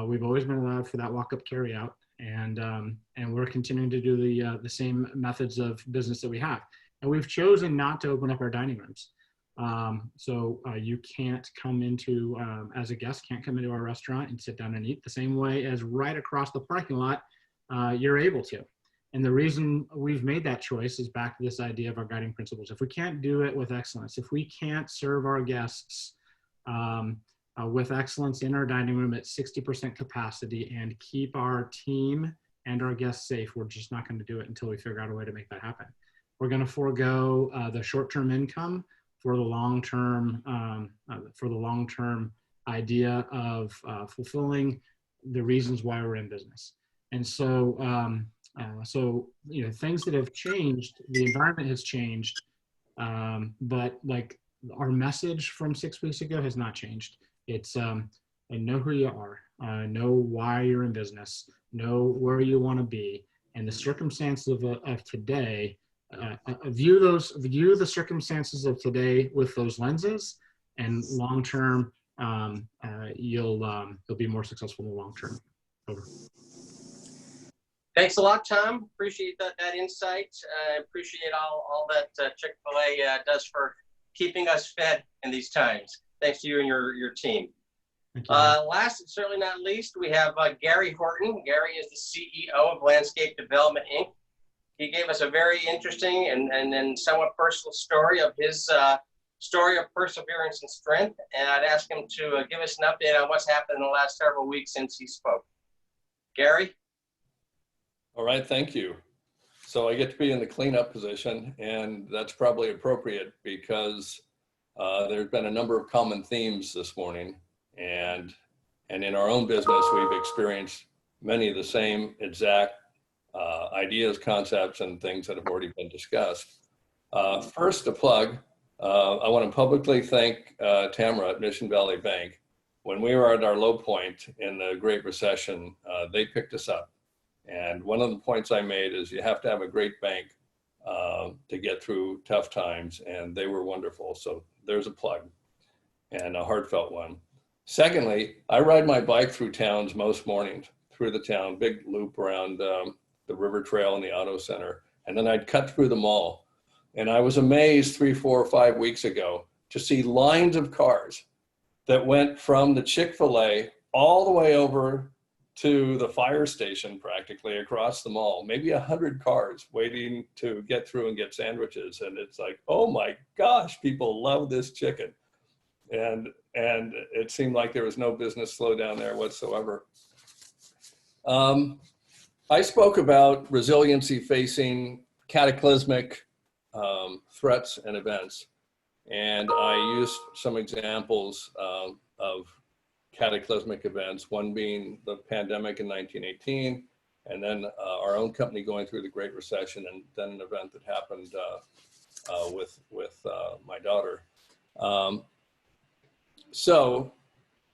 We've always been allowed for that walk-up carryout. And we're continuing to do the same methods of business that we have. And we've chosen not to open up our dining rooms. So you can't come into, as a guest, can't come into our restaurant and sit down and eat the same way as right across the parking lot you're able to. And the reason we've made that choice is back to this idea of our guiding principles. If we can't do it with excellence, if we can't serve our guests with excellence in our dining room at 60% capacity and keep our team and our guests safe, we're just not going to do it until we figure out a way to make that happen. We're going to forego the short-term income for the long-term idea of fulfilling the reasons why we're in business. And so, things that have changed, the environment has changed, but like our message from 6 weeks ago has not changed. It's know who you are, know why you're in business, know where you want to be, and the circumstances of today. View the circumstances of today with those lenses, and long term, you'll be more successful in the long term. Over. Thanks a lot, Tom. Appreciate that insight. Appreciate all that Chick-fil-A does for keeping us fed in these times. Thanks to you and your team. Thank you. Last and certainly not least, we have Gary Horton. Gary is the CEO of Landscape Development, Inc. He gave us a very interesting and somewhat personal story of his story of perseverance and strength. And I'd ask him to give us an update on what's happened in the last several weeks since he spoke. Gary? All right, thank you. So I get to be in the cleanup position, and that's probably appropriate because there's been a number of common themes this morning, and in our own business, we've experienced many of the same exact ideas, concepts, and things that have already been discussed. First, a plug. I want to publicly thank Tamara at Mission Valley Bank. When we were at our low point in the Great Recession, they picked us up. And one of the points I made is you have to have a great bank to get through tough times, and they were wonderful. So there's a plug, and a heartfelt one. Secondly, I ride my bike through towns most mornings, through the town, big loop around the river trail and the auto center, and then I'd cut through the mall. And I was amazed 3, 4, or 5 weeks ago to see lines of cars that went from the Chick-fil-A all the way over to the fire station, practically across the mall, maybe 100 cars waiting to get through and get sandwiches. And it's like, oh my gosh, people love this chicken. And it seemed like there was no business slowdown there whatsoever. I spoke about resiliency facing cataclysmic threats and events. And I used some examples of cataclysmic events, one being the pandemic in 1918, and then our own company going through the Great Recession, and then an event that happened with my daughter. So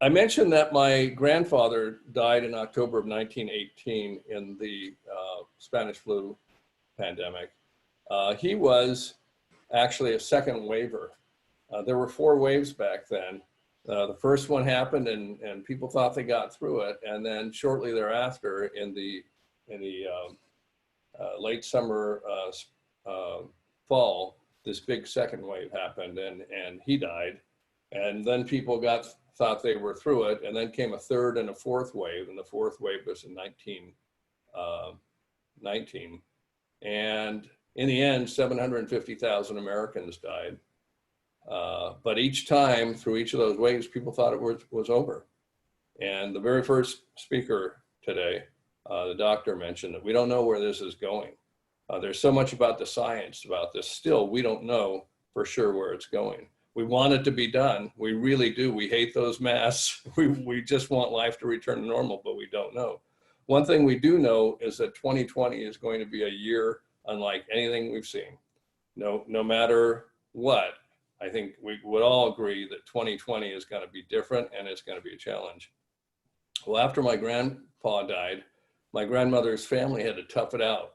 I mentioned that my grandfather died in October of 1918 in the Spanish flu pandemic. He was actually a second waver. There were 4 waves back then. The first one happened, and people thought they got through it, and then shortly thereafter, in the late summer, fall, this big second wave happened, and he died, and then people thought they were through it, and then came a third and a fourth wave, and the fourth wave was in 1919, and in the end, 750,000 Americans died. But each time through each of those waves, people thought it was over. And the very first speaker today, the doctor mentioned that we don't know where this is going. There's so much about the science about this. Still, we don't know for sure where it's going. We want it to be done. We really do. We hate those masks. We just want life to return to normal, but we don't know. One thing we do know is that 2020 is going to be a year unlike anything we've seen. No matter what, I think we would all agree that 2020 is going to be different, and it's going to be a challenge. Well, after my grandpa died, my grandmother's family had to tough it out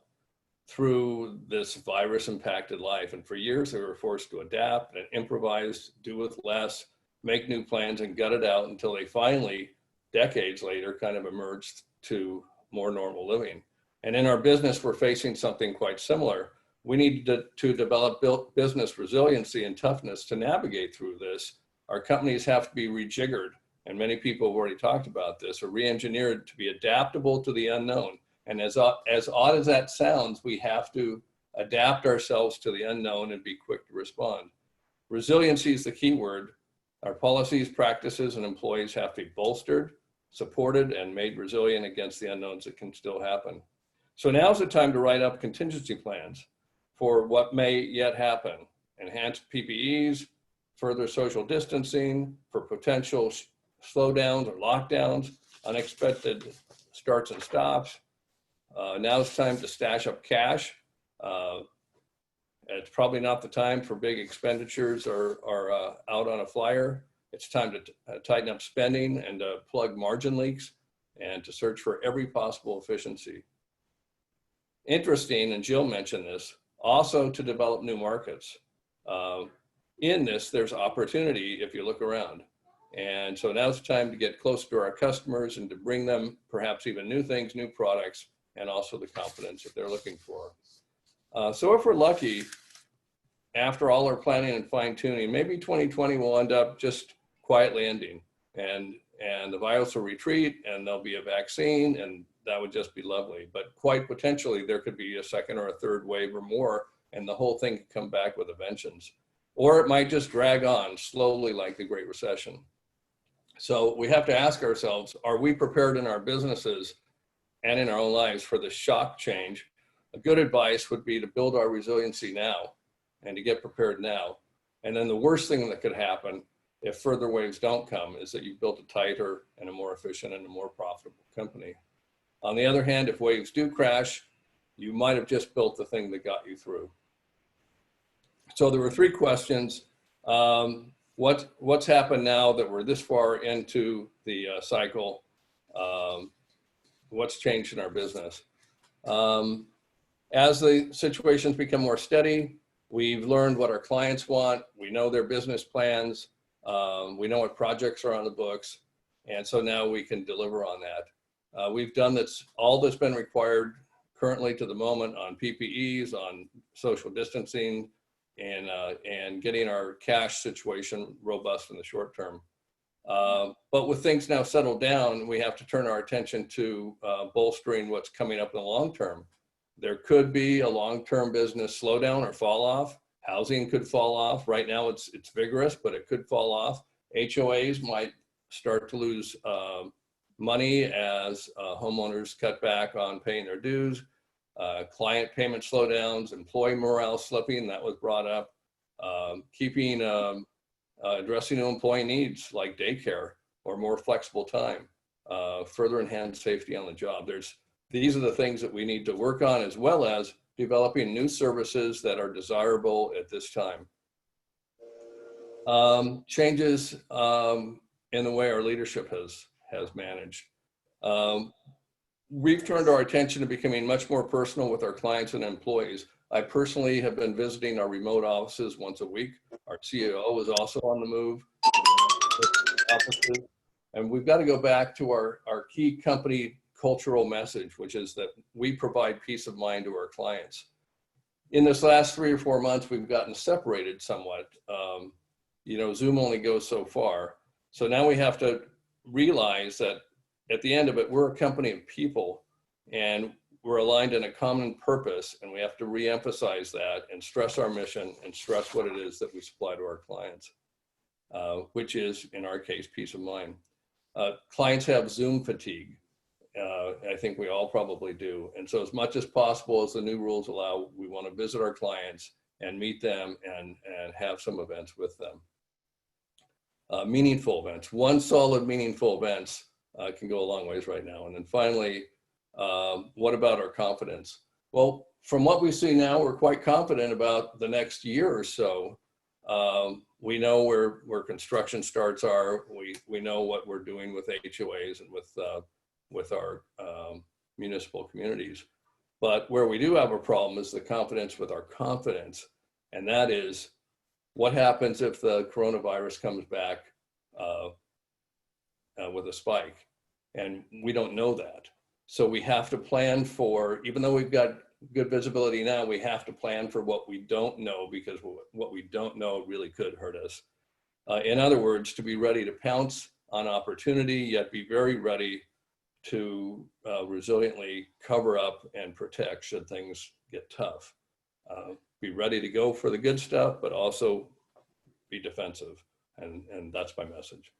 through this virus impacted life. And for years, they were forced to adapt and improvise, do with less, make new plans, and gut it out until they finally, decades later, kind of emerged to more normal living. And in our business, we're facing something quite similar. We need to develop business resiliency and toughness to navigate through this. Our companies have to be rejiggered, and many people have already talked about this, or re-engineered to be adaptable to the unknown. And as odd as that sounds, we have to adapt ourselves to the unknown and be quick to respond. Resiliency is the key word. Our policies, practices, and employees have to be bolstered, supported, and made resilient against the unknowns that can still happen. So now's the time to write up contingency plans for what may yet happen. Enhanced PPEs, further social distancing, for potential slowdowns or lockdowns, unexpected starts and stops. Now it's time to stash up cash. It's probably not the time for big expenditures or out on a flyer. It's time to tighten up spending and plug margin leaks and to search for every possible efficiency. Interesting, and Jill mentioned this, also to develop new markets. in this, there's opportunity if you look around. And so now's the time to get close to our customers and to bring them perhaps even new things, new products, and also the confidence that they're looking for. So if we're lucky, after all our planning and fine tuning, maybe 2020 will end up just quietly ending, and the virus will retreat and there'll be a vaccine, and that would just be lovely. But quite potentially there could be a second or a third wave or more, and the whole thing could come back with a vengeance. Or it might just drag on slowly like the Great Recession. So we have to ask ourselves, are we prepared in our businesses and in our own lives for the shock change? A good advice would be to build our resiliency now and to get prepared now. And then the worst thing that could happen if further waves don't come is that you've built a tighter and a more efficient and a more profitable company. On the other hand, if waves do crash, you might have just built the thing that got you through. So there were 3 questions. What's happened now that we're this far into the cycle? What's changed in our business? As the situations become more steady, we've learned what our clients want. We know their business plans. We know what projects are on the books. And so now we can deliver on that. We've done all that's been required currently to the moment on PPEs, on social distancing, and getting our cash situation robust in the short term. But with things now settled down, we have to turn our attention to bolstering what's coming up in the long term. There could be a long-term business slowdown or fall off. Housing could fall off. Right now it's vigorous, but it could fall off. HOAs might start to lose money as homeowners cut back on paying their dues. Client payment slowdowns, employee morale slipping, that was brought up. Addressing new employee needs like daycare or more flexible time, further enhance safety on the job. These are the things that we need to work on, as well as developing new services that are desirable at this time. Changes in the way our leadership has managed. We've turned our attention to becoming much more personal with our clients and employees. I personally have been visiting our remote offices once a week. Our CEO is also on the move. And we've got to go back to our key company cultural message, which is that we provide peace of mind to our clients. In this last 3 or 4 months, we've gotten separated somewhat. Zoom only goes so far. So now we have to realize that at the end of it, we're a company of people and we're aligned in a common purpose, and we have to re-emphasize that and stress our mission and stress what it is that we supply to our clients, which is, in our case, peace of mind. Clients have Zoom fatigue. I think we all probably do. And so as much as possible as the new rules allow, we want to visit our clients and meet them and have some events with them. Meaningful events. One solid meaningful events can go a long ways right now. And then finally, what about our confidence? Well, from what we see now, we're quite confident about the next year or so. We know where construction starts are. We know what we're doing with HOAs and with our municipal communities. But where we do have a problem is the confidence with our confidence. And that is, what happens if the coronavirus comes back with a spike? And we don't know that. So we have to plan for, even though we've got good visibility now, we have to plan for what we don't know, because what we don't know really could hurt us. In other words, to be ready to pounce on opportunity, yet be very ready to resiliently cover up and protect should things get tough. Be ready to go for the good stuff, but also be defensive. And that's my message.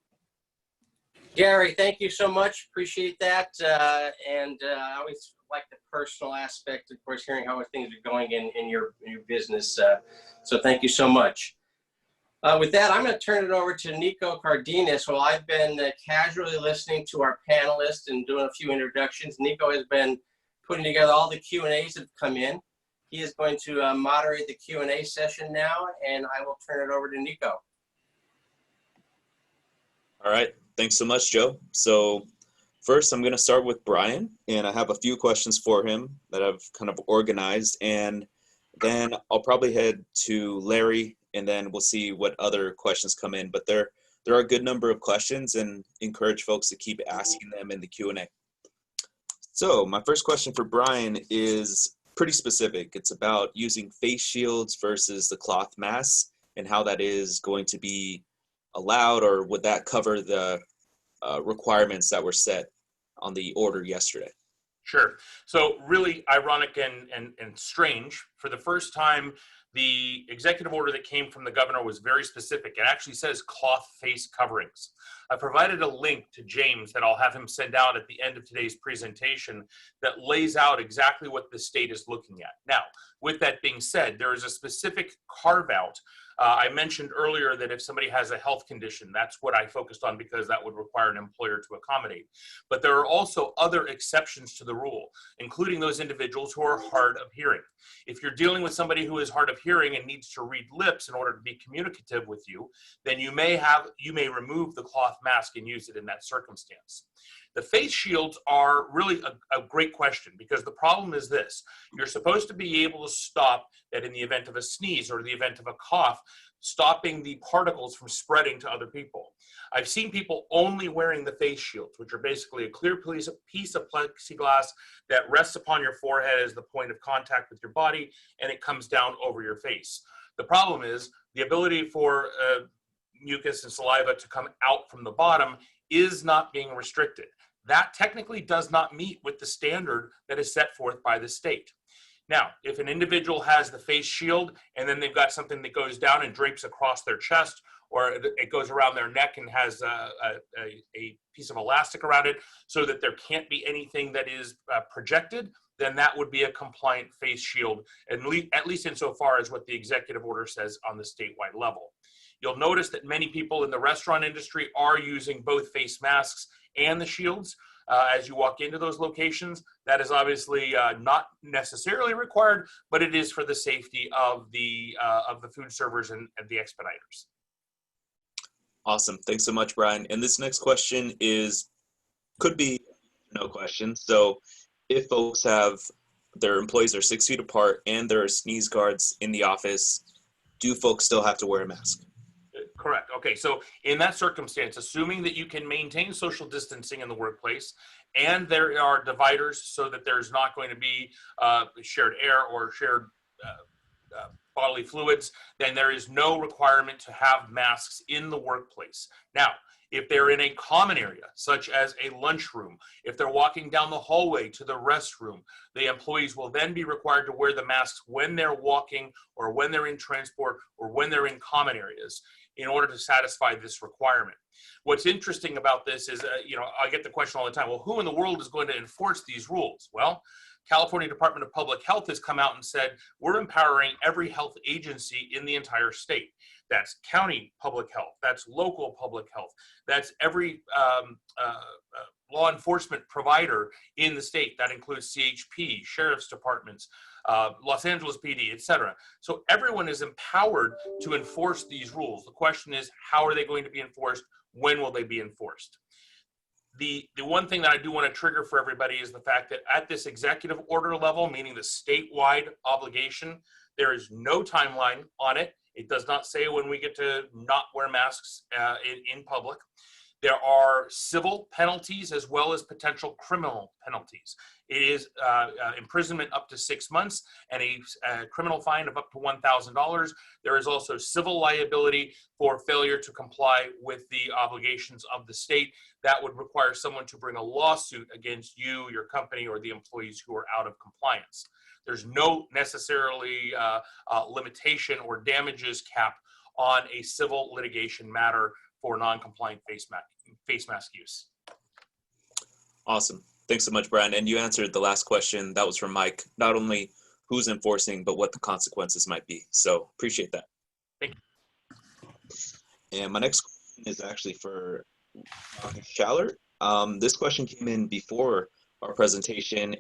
Gary, thank you so much. Appreciate that. And I always like the personal aspect, of course, hearing how things are going in your business. So thank you so much. With that, I'm going to turn it over to Nico Cardenas. Well, I've been casually listening to our panelists and doing a few introductions. Nico has been putting together all the Q&As that have come in. He is going to moderate the Q&A session now, and I will turn it over to Nico. All right. Thanks so much, Joe. So first, I'm going to start with Brian, and I have a few questions for him that I've kind of organized, and then I'll probably head to Larry and then we'll see what other questions come in. But there are a good number of questions, and encourage folks to keep asking them in the Q&A. So my first question for Brian is pretty specific. It's about using face shields versus the cloth masks and how that is going to be allowed, or would that cover the requirements that were set on the order yesterday? Sure. So really ironic and strange. For the first time, the executive order that came from the governor was very specific. It actually says cloth face coverings. I provided a link to James that I'll have him send out at the end of today's presentation that lays out exactly what the state is looking at. Now, with that being said, there is a specific carve out. I mentioned earlier that if somebody has a health condition, that's what I focused on because that would require an employer to accommodate. But there are also other exceptions to the rule, including those individuals who are hard of hearing. If you're dealing with somebody who is hard of hearing and needs to read lips in order to be communicative with you, then you may remove the cloth mask and use it in that circumstance. The face shields are really a great question, because the problem is this: you're supposed to be able to stop that in the event of a sneeze or the event of a cough, stopping the particles from spreading to other people. I've seen people only wearing the face shields, which are basically a clear piece of plexiglass that rests upon your forehead as the point of contact with your body, and it comes down over your face. The problem is the ability for mucus and saliva to come out from the bottom is not being restricted. That technically does not meet with the standard that is set forth by the state. Now, if an individual has the face shield and then they've got something that goes down and drapes across their chest, or it goes around their neck and has a piece of elastic around it so that there can't be anything that is projected, then that would be a compliant face shield, at least insofar as what the executive order says on the statewide level. You'll notice that many people in the restaurant industry are using both face masks and the shields as you walk into those locations. That is obviously not necessarily required, but it is for the safety of the food servers and the expediters. Awesome. Thanks so much, Brian. And this next question could be no question. So if folks have their employees are 6 feet apart and there are sneeze guards in the office, do folks still have to wear a mask? Correct. Okay, so in that circumstance, assuming that you can maintain social distancing in the workplace and there are dividers so that there's not going to be shared air or shared bodily fluids, then there is no requirement to have masks in the workplace. Now, if they're in a common area, such as a lunchroom, if they're walking down the hallway to the restroom, the employees will then be required to wear the masks when they're walking or when they're in transport or when they're in common areas in order to satisfy this requirement. What's interesting about this is, I get the question all the time, well, who in the world is going to enforce these rules? Well, California Department of Public Health has come out and said, we're empowering every health agency in the entire state. That's county public health, that's local public health, that's every law enforcement provider in the state. That includes CHP, sheriff's departments, Los Angeles PD, etc. So everyone is empowered to enforce these rules. The question is, how are they going to be enforced? When will they be enforced? The one thing that I do want to trigger for everybody is the fact that at this executive order level, meaning the statewide obligation, there is no timeline on it. It does not say when we get to not wear masks in public. There are civil penalties as well as potential criminal penalties. It is imprisonment up to 6 months and a criminal fine of up to $1,000. There is also civil liability for failure to comply with the obligations of the state. That would require someone to bring a lawsuit against you, your company, or the employees who are out of compliance. There's no necessarily limitation or damages cap on a civil litigation matter for non-compliant face mask use. Awesome. Thanks so much, Brian. And you answered the last question. That was from Mike. Not only who's enforcing, but what the consequences might be. So appreciate that. Thank you. And my next question is actually for Dr. Chancellor. This question came in before our presentation.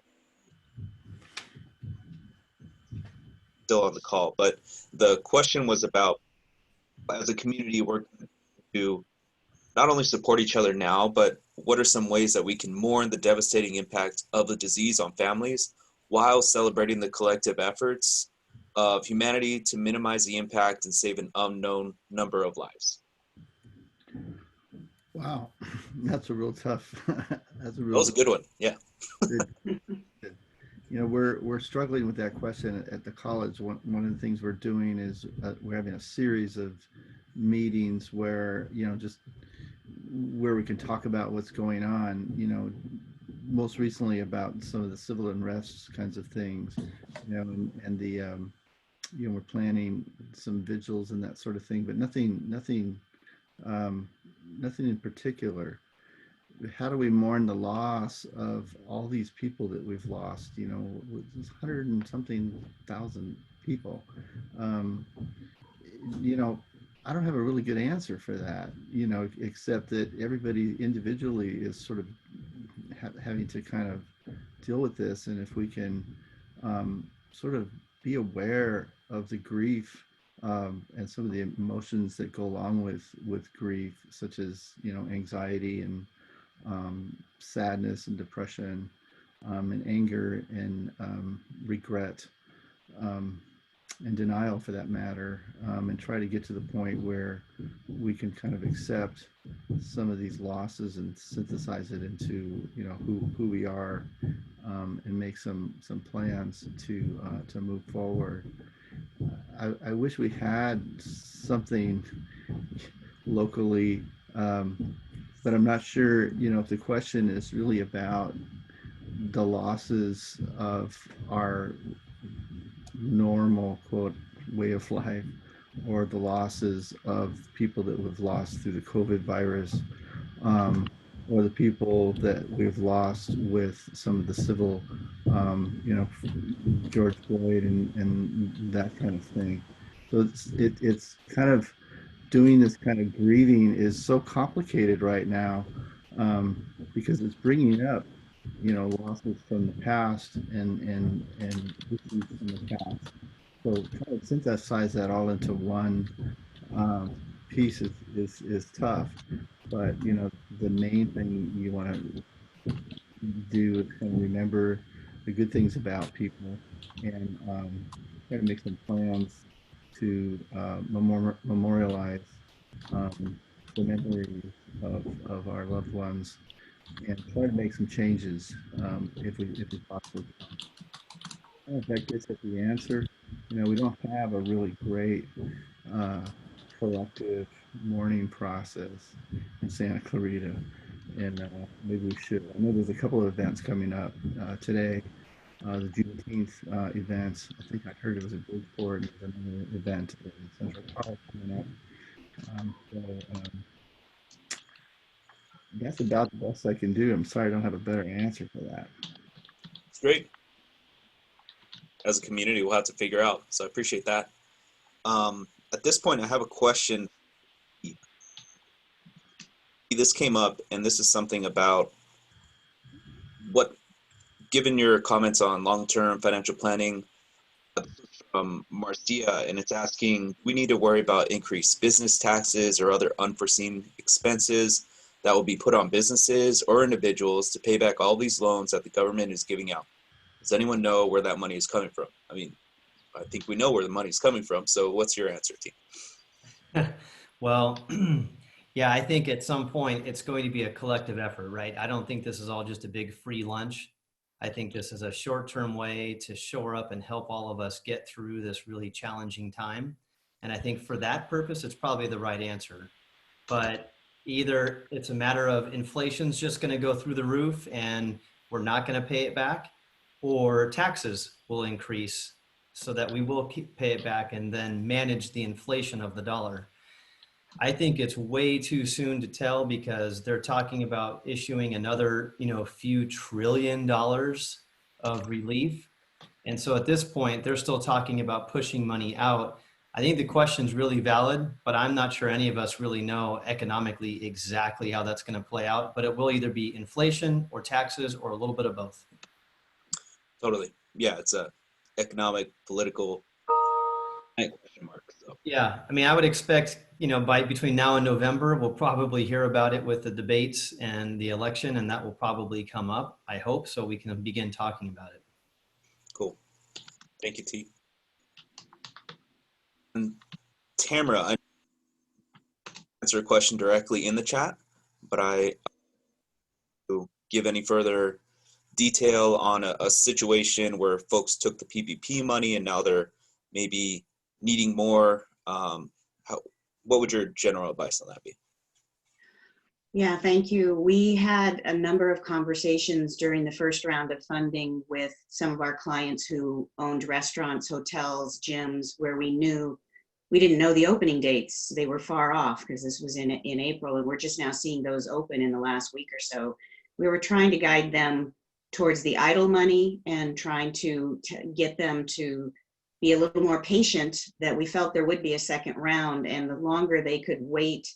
Still on the call, but the question was about, as a community, working to not only support each other now, but what are some ways that we can mourn the devastating impact of the disease on families while celebrating the collective efforts of humanity to minimize the impact and save an unknown number of lives? Wow, that's a real tough. That's a That real. was a good one. Yeah. Good. You know, we're struggling with that question at the college. One of the things we're doing is we're having a series of meetings where, you know, just where we can talk about what's going on, you know, most recently about some of the civil unrest kinds of things, you know, and the, you know, we're planning some vigils and that sort of thing, but nothing in particular. How do we mourn the loss of all these people that we've lost? You know, 100 and something thousand people. You know, I don't have a really good answer for that, you know, except that everybody individually is sort of having to kind of deal with this. And if we can sort of be aware of the grief and some of the emotions that go along with grief, such as, you know, anxiety and sadness and depression and anger and regret and denial for that matter, and try to get to the point where we can kind of accept some of these losses and synthesize it into, you know, who we are, and make some plans to move forward. I wish we had something locally, but I'm not sure, you know, if the question is really about the losses of our normal, quote, way of life, or the losses of people that we've lost through the COVID virus, or the people that we've lost with some of the civil, you know, George Floyd and that kind of thing. So it's kind of doing this kind of grieving is so complicated right now, because it's bringing up, you know, losses from the past and issues from the past. So kind of synthesize that all into one piece is tough. But, you know, the main thing you want to do is kind of remember the good things about people and try to make some plans to memorialize the memories of our loved ones and try to make some changes if we possibly can. I don't know if that gets at the answer. You know, we don't have a really great collective mourning process in Santa Clarita, and maybe we should. I know there's a couple of events coming up today. The Juneteenth events. I think I heard it was in Bridgeport, and there's another event in Central Park coming up. That's about the best I can do. I'm sorry I don't have a better answer for that. It's great. As a community, we'll have to figure out. So I appreciate that. At this point, I have a question. This came up, and this is something about what, given your comments on long-term financial planning, from Marcia, and it's asking, we need to worry about increased business taxes or other unforeseen expenses that will be put on businesses or individuals to pay back all these loans that the government is giving out. Does anyone know where that money is coming from? I mean, I think we know where the money is coming from. So what's your answer, team? Well, yeah, I think at some point it's going to be a collective effort, right? I don't think this is all just a big free lunch. I think this is a short-term way to shore up and help all of us get through this really challenging time. And I think for that purpose, it's probably the right answer. But either it's a matter of inflation's just going to go through the roof and we're not going to pay it back, or taxes will increase so that we will pay it back and then manage the inflation of the dollar. I think it's way too soon to tell because they're talking about issuing another, few $1 trillion of relief. And so at this point, they're still talking about pushing money out. I think the question's really valid, but I'm not sure any of us really know economically exactly how that's going to play out, but it will either be inflation or taxes or a little bit of both. Totally. Yeah, it's a economic, political question mark. So. Yeah, I mean, I would expect, between now and November, we'll probably hear about it with the debates and the election, and that will probably come up, I hope, so we can begin talking about it. Cool. Thank you, T. Tamara, I answer a question directly in the chat, but I give any further detail on a situation where folks took the PPP money and now they're maybe needing more. What would your general advice on that be? Yeah, thank you. We had a number of conversations during the first round of funding with some of our clients who owned restaurants, hotels, gyms, where we didn't know the opening dates. They were far off because this was in April, and we're just now seeing those open in the last week or so. We were trying to guide them towards the idle money and trying to get them to be a little more patient, that we felt there would be a second round, and the longer they could wait,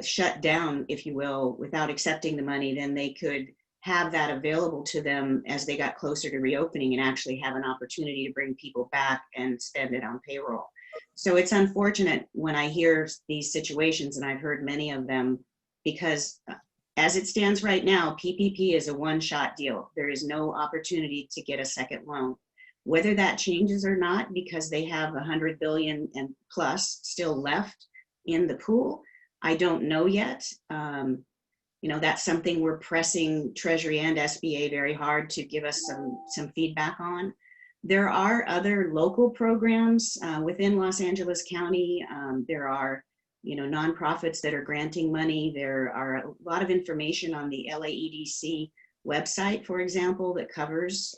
shut down, if you will, without accepting the money, then they could have that available to them as they got closer to reopening and actually have an opportunity to bring people back and spend it on payroll. So it's unfortunate when I hear these situations, and I've heard many of them, because as it stands right now, PPP is a one-shot deal. There is no opportunity to get a second loan. Whether that changes or not, because they have $100 billion and plus still left in the pool, I don't know yet. That's something we're pressing Treasury and SBA very hard to give us some feedback on. There are other local programs within Los Angeles County. There are, nonprofits that are granting money. There are a lot of information on the LAEDC website, for example, that covers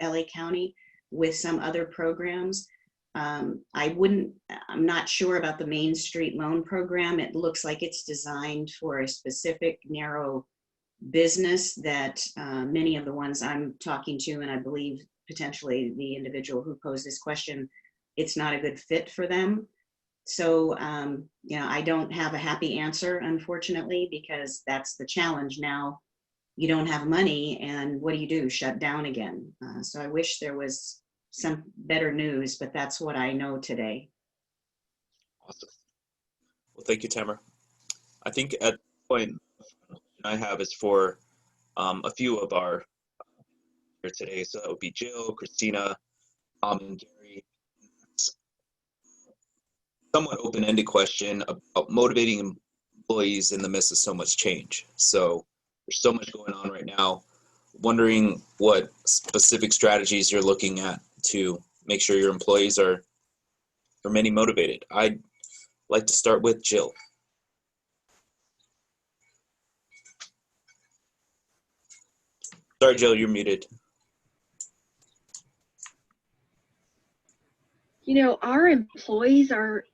LA County with some other programs. I'm not sure about the Main Street Loan Program. It looks like it's designed for a specific narrow business that many of the ones I'm talking to, and I believe potentially the individual who posed this question, it's not a good fit for them. So, I don't have a happy answer, unfortunately, because that's the challenge now. You don't have money, and what do? Shut down again. So I wish there was some better news, but that's what I know today. Awesome. Well, thank you, Tamara. I think at the point I have is for a few of our here today. So that would be Jill, Christina, Tom, and Gary. Somewhat open-ended question about motivating employees in the midst of so much change. So there's so much going on right now. Wondering what specific strategies you're looking at to make sure your employees are remaining motivated. I'd like to start with Jill. Sorry, Jill, you're muted. Our employees are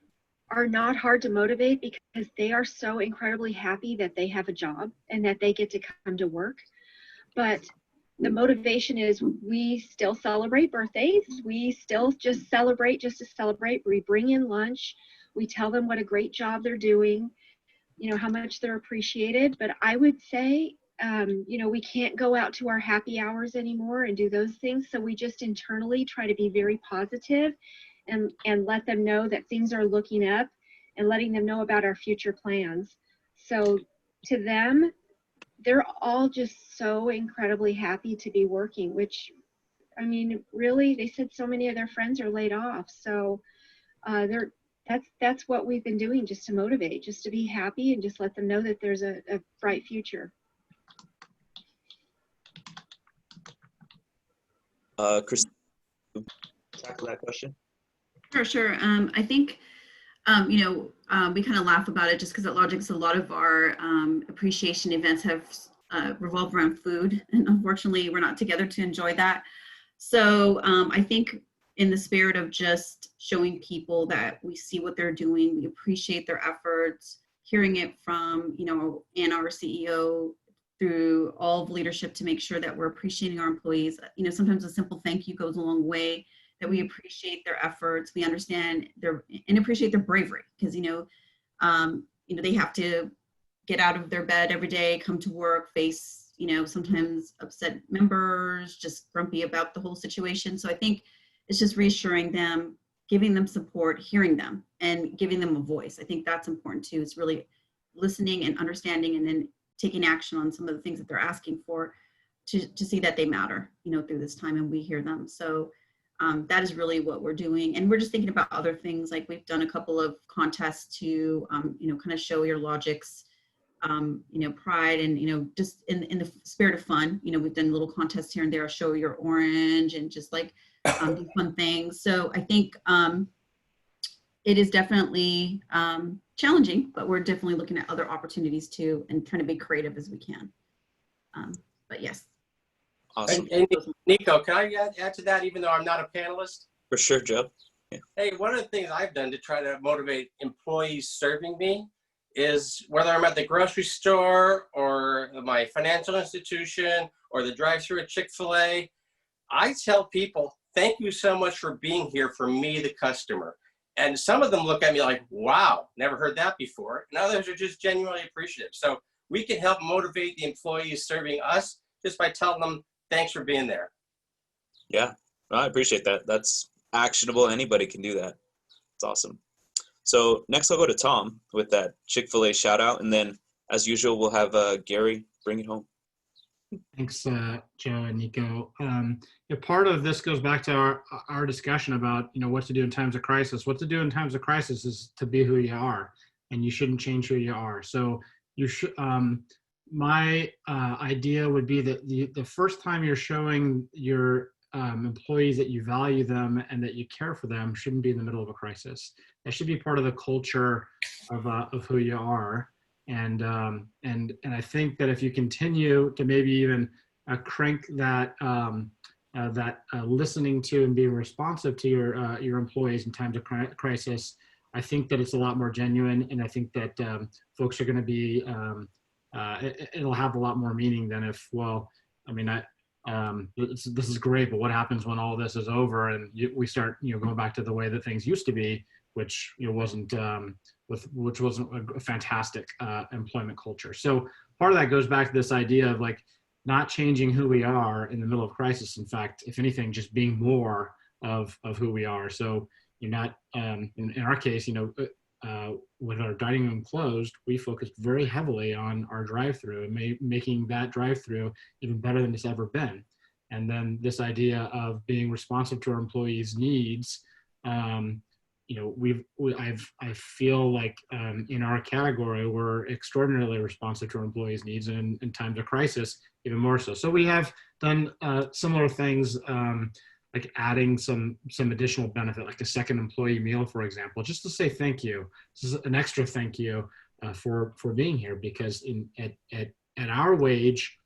not hard to motivate because they are so incredibly happy that they have a job and that they get to come to work. But the motivation is we still celebrate birthdays. We still just celebrate just to celebrate. We bring in lunch. We tell them what a great job they're doing, how much they're appreciated. But I would say, we can't go out to our happy hours anymore and do those things. So we just internally try to be very positive and let them know that things are looking up and letting them know about our future plans. So to them, they're all just so incredibly happy to be working, which, really, they said so many of their friends are laid off. So that's what we've been doing, just to motivate, just to be happy and just let them know that there's a bright future. Chris, tackle that question. Sure. I think, we kind of laugh about it just because at Logix, a lot of our appreciation events have revolved around food. And unfortunately, we're not together to enjoy that. So I think in the spirit of just showing people that we see what they're doing, we appreciate their efforts, hearing it from, and our CEO through all of leadership to make sure that we're appreciating our employees. Sometimes a simple thank you goes a long way, that we appreciate their efforts, we understand and appreciate their bravery, because they have to get out of their bed every day, come to work, face sometimes upset members, just grumpy about the whole situation. So I think it's just reassuring them, giving them support, hearing them, and giving them a voice. I think that's important too. It's really listening and understanding, and then taking action on some of the things that they're asking for to see that they matter, through this time, and we hear them. So that is really what we're doing. And we're just thinking about other things, like we've done a couple of contests to, you know, kind of show your logics, you know, pride, and, you know, just in the spirit of fun, you know, we've done little contests here and there, show your orange and just like do fun things. So I think it is definitely challenging, but we're definitely looking at other opportunities too and trying to be creative as we can. But yes. Awesome. And Nico, can I add to that, even though I'm not a panelist? For sure, Joe. Yeah. Hey, one of the things I've done to try to motivate employees serving me is, whether I'm at the grocery store or my financial institution or the drive-thru at Chick-fil-A, I tell people, thank you so much for being here for me, the customer. And some of them look at me like, wow, never heard that before. And others are just genuinely appreciative. So we can help motivate the employees serving us just by telling them, thanks for being there. Yeah, I appreciate that. That's actionable. Anybody can do that. It's awesome. So next I'll go to Tom with that Chick-fil-A shout out. And then as usual, we'll have Gary bring it home. Thanks, Joe and Nico. Part of this goes back to our discussion about, you know, what to do in times of crisis. What to do in times of crisis is to be who you are, and you shouldn't change who you are. So you should. My idea would be that the first time you're showing your employees that you value them and that you care for them shouldn't be in the middle of a crisis. That should be part of the culture of who you are. And I think that if you continue to maybe even crank that listening to and being responsive to your employees in times of crisis, I think that it's a lot more genuine, and I think that folks are going to be it'll have a lot more meaning than if, well, I mean, this is great, but what happens when all this is over and we start, you know, going back to the way that things used to be, which, you know, wasn't a fantastic employment culture. So part of that goes back to this idea of like not changing who we are in the middle of crisis. In fact, if anything, just being more of who we are. So you're not in our case, you know, with our dining room closed, we focused very heavily on our drive-through and making that drive-through even better than it's ever been. And then this idea of being responsive to our employees' needs, you know, I feel like in our category, we're extraordinarily responsive to our employees' needs, and in times of crisis, even more so. So we have done similar things, like adding some additional benefit, like a second employee meal, for example, just to say thank you. This is an extra thank you for being here, because at our wage,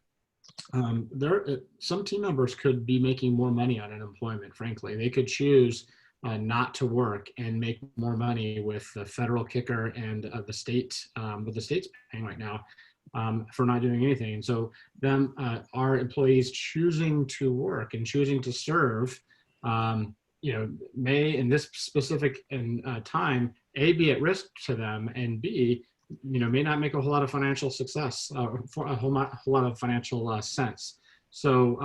some team members could be making more money on unemployment. Frankly, they could choose not to work and make more money with the federal kicker and the state, what the state's paying right now, for not doing anything. And so our employees choosing to work and choosing to serve, you know, may in this specific time, A, be at risk to them, and B, you know, may not make a whole lot of financial success, for a whole lot of financial sense. So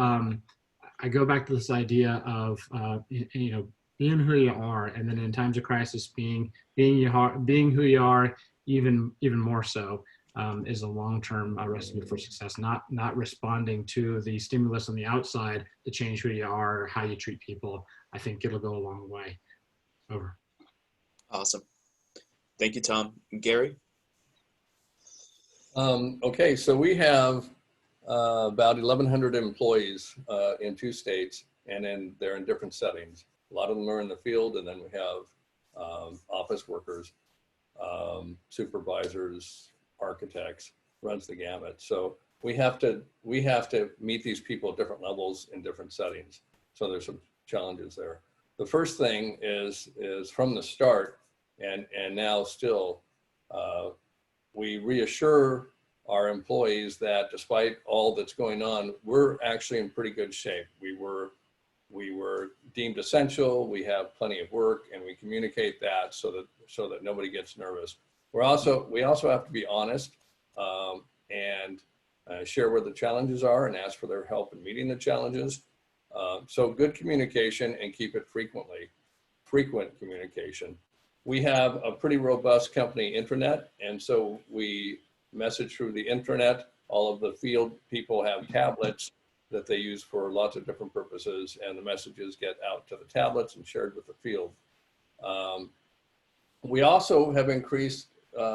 I go back to this idea of, you know, being who you are, and then in times of crisis, being who you are even more so, is a long-term recipe for success. Not responding to the stimulus on the outside to change who you are or how you treat people. I think it'll go a long way. Over. Awesome. Thank you, Tom. Gary? Okay, so we have about 1,100 employees in 2 states, and they're in different settings. A lot of them are in the field, and then we have office workers, supervisors, architects, runs the gamut. So we have to meet these people at different levels in different settings. So there's some challenges there. The first thing is from the start, and now still, we reassure our employees that despite all that's going on, we're actually in pretty good shape. We were deemed essential. We have plenty of work, and we communicate that so that nobody gets nervous. We also have to be honest and share where the challenges are and ask for their help in meeting the challenges. So good communication, and keep it frequent communication. We have a pretty robust company intranet, and so we message through the intranet. All of the field people have tablets, that they use for lots of different purposes, and the messages get out to the tablets and shared with the field. We also have increased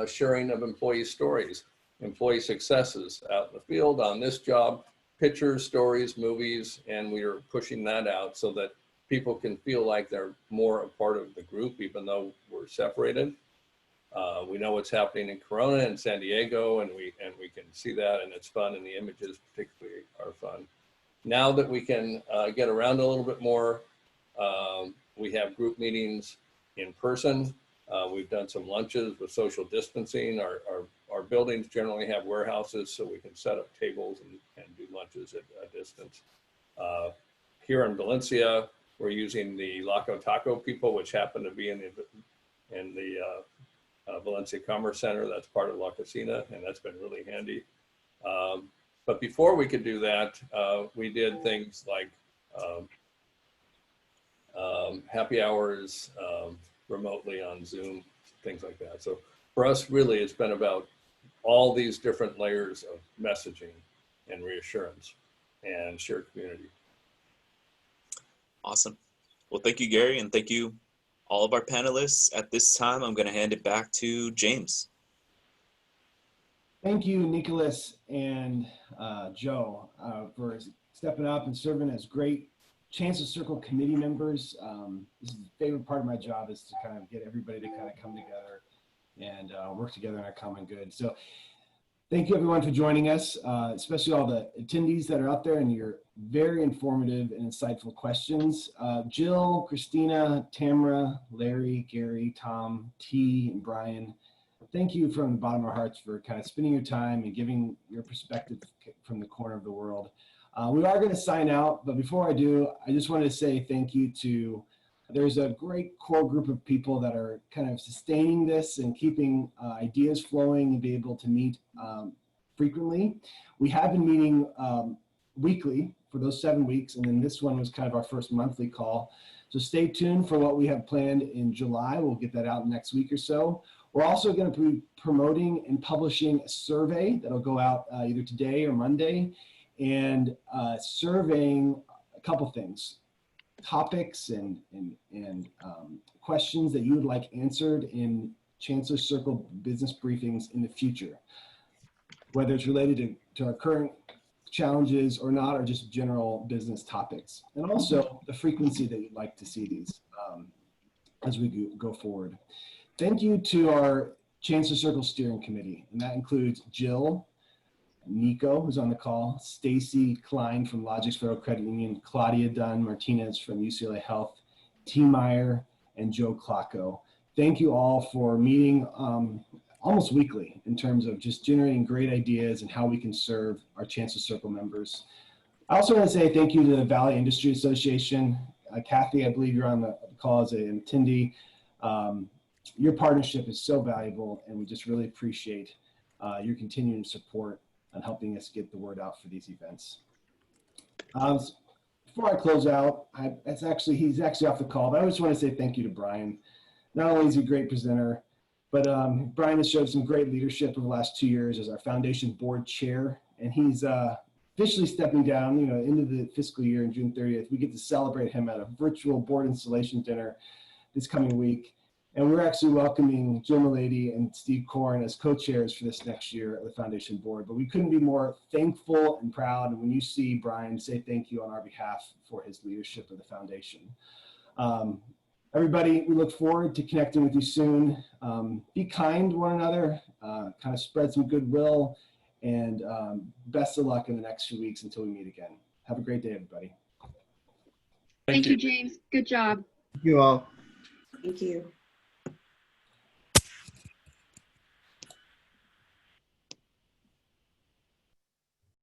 sharing of employee stories, employee successes out in the field on this job, pictures, stories, movies, and we are pushing that out so that people can feel like they're more a part of the group, even though we're separated. We know what's happening in Corona and San Diego, and we can see that, and it's fun, and the images particularly are fun. Now that we can get around a little bit more, we have group meetings in person. We've done some lunches with social distancing. Our buildings generally have warehouses, so we can set up tables and do lunches at a distance. Here in Valencia, we're using the Laco Taco people, which happen to be in the Valencia Commerce Center. That's part of La Cocina, and that's been really handy. But before we could do that, we did things like happy hours remotely on Zoom, things like that. So for us, really, it's been about all these different layers of messaging and reassurance and shared community. Awesome. Well, thank you, Gary, and thank you, all of our panelists. At this time, I'm going to hand it back to James. Thank you, Nicholas and Joe, for stepping up and serving as great Chancellor Circle committee members. This is the favorite part of my job, is to kind of get everybody to kind of come together and work together in our common good. So thank you, everyone, for joining us, especially all the attendees that are out there and your very informative and insightful questions. Jill, Christina, Tamara, Larry, Gary, Tom, T, and Brian, thank you from the bottom of our hearts for kind of spending your time and giving your perspective from the corner of the world. We are going to sign out, but before I do, I just wanted to say thank you to, there's a great core group of people that are kind of sustaining this and keeping ideas flowing and be able to meet frequently. We have been meeting weekly for those 7 weeks, and then this one was kind of our first monthly call. So stay tuned for what we have planned in July. We'll get that out next week or so. We're also going to be promoting and publishing a survey that'll go out either today or Monday, and surveying a couple things, topics and questions that you would like answered in Chancellor Circle business briefings in the future, whether it's related to our current challenges or not, or just general business topics, and also the frequency that you'd like to see these as we go forward. Thank you to our Chancellor Circle Steering Committee, and that includes Jill, Nico, who's on the call, Stacy Klein from Logix Federal Credit Union, Claudia Dunn Martinez from UCLA Health, T. Meyer, and Joe Klocko. Thank you all for meeting almost weekly in terms of just generating great ideas and how we can serve our Chancellor Circle members. I also want to say thank you to the Valley Industry Association. Kathy, I believe you're on the call as an attendee. Your partnership is so valuable, and we just really appreciate your continuing support on helping us get the word out for these events. Before I close out, he's actually off the call, but I just want to say thank you to Brian. Not only is he a great presenter, but Brian has showed some great leadership over the last 2 years as our foundation board chair, and he's officially stepping down, into the fiscal year on June 30th. We get to celebrate him at a virtual board installation dinner this coming week. And we're actually welcoming Jill Milady and Steve Korn as co-chairs for this next year of the foundation board. But we couldn't be more thankful and proud. And when you see Brian, say thank you on our behalf for his leadership of the foundation. Everybody, we look forward to connecting with you soon. Be kind to one another, kind of spread some goodwill, and best of luck in the next few weeks until we meet again. Have a great day, everybody. Thank you, James. Good job. Thank you all. Thank you.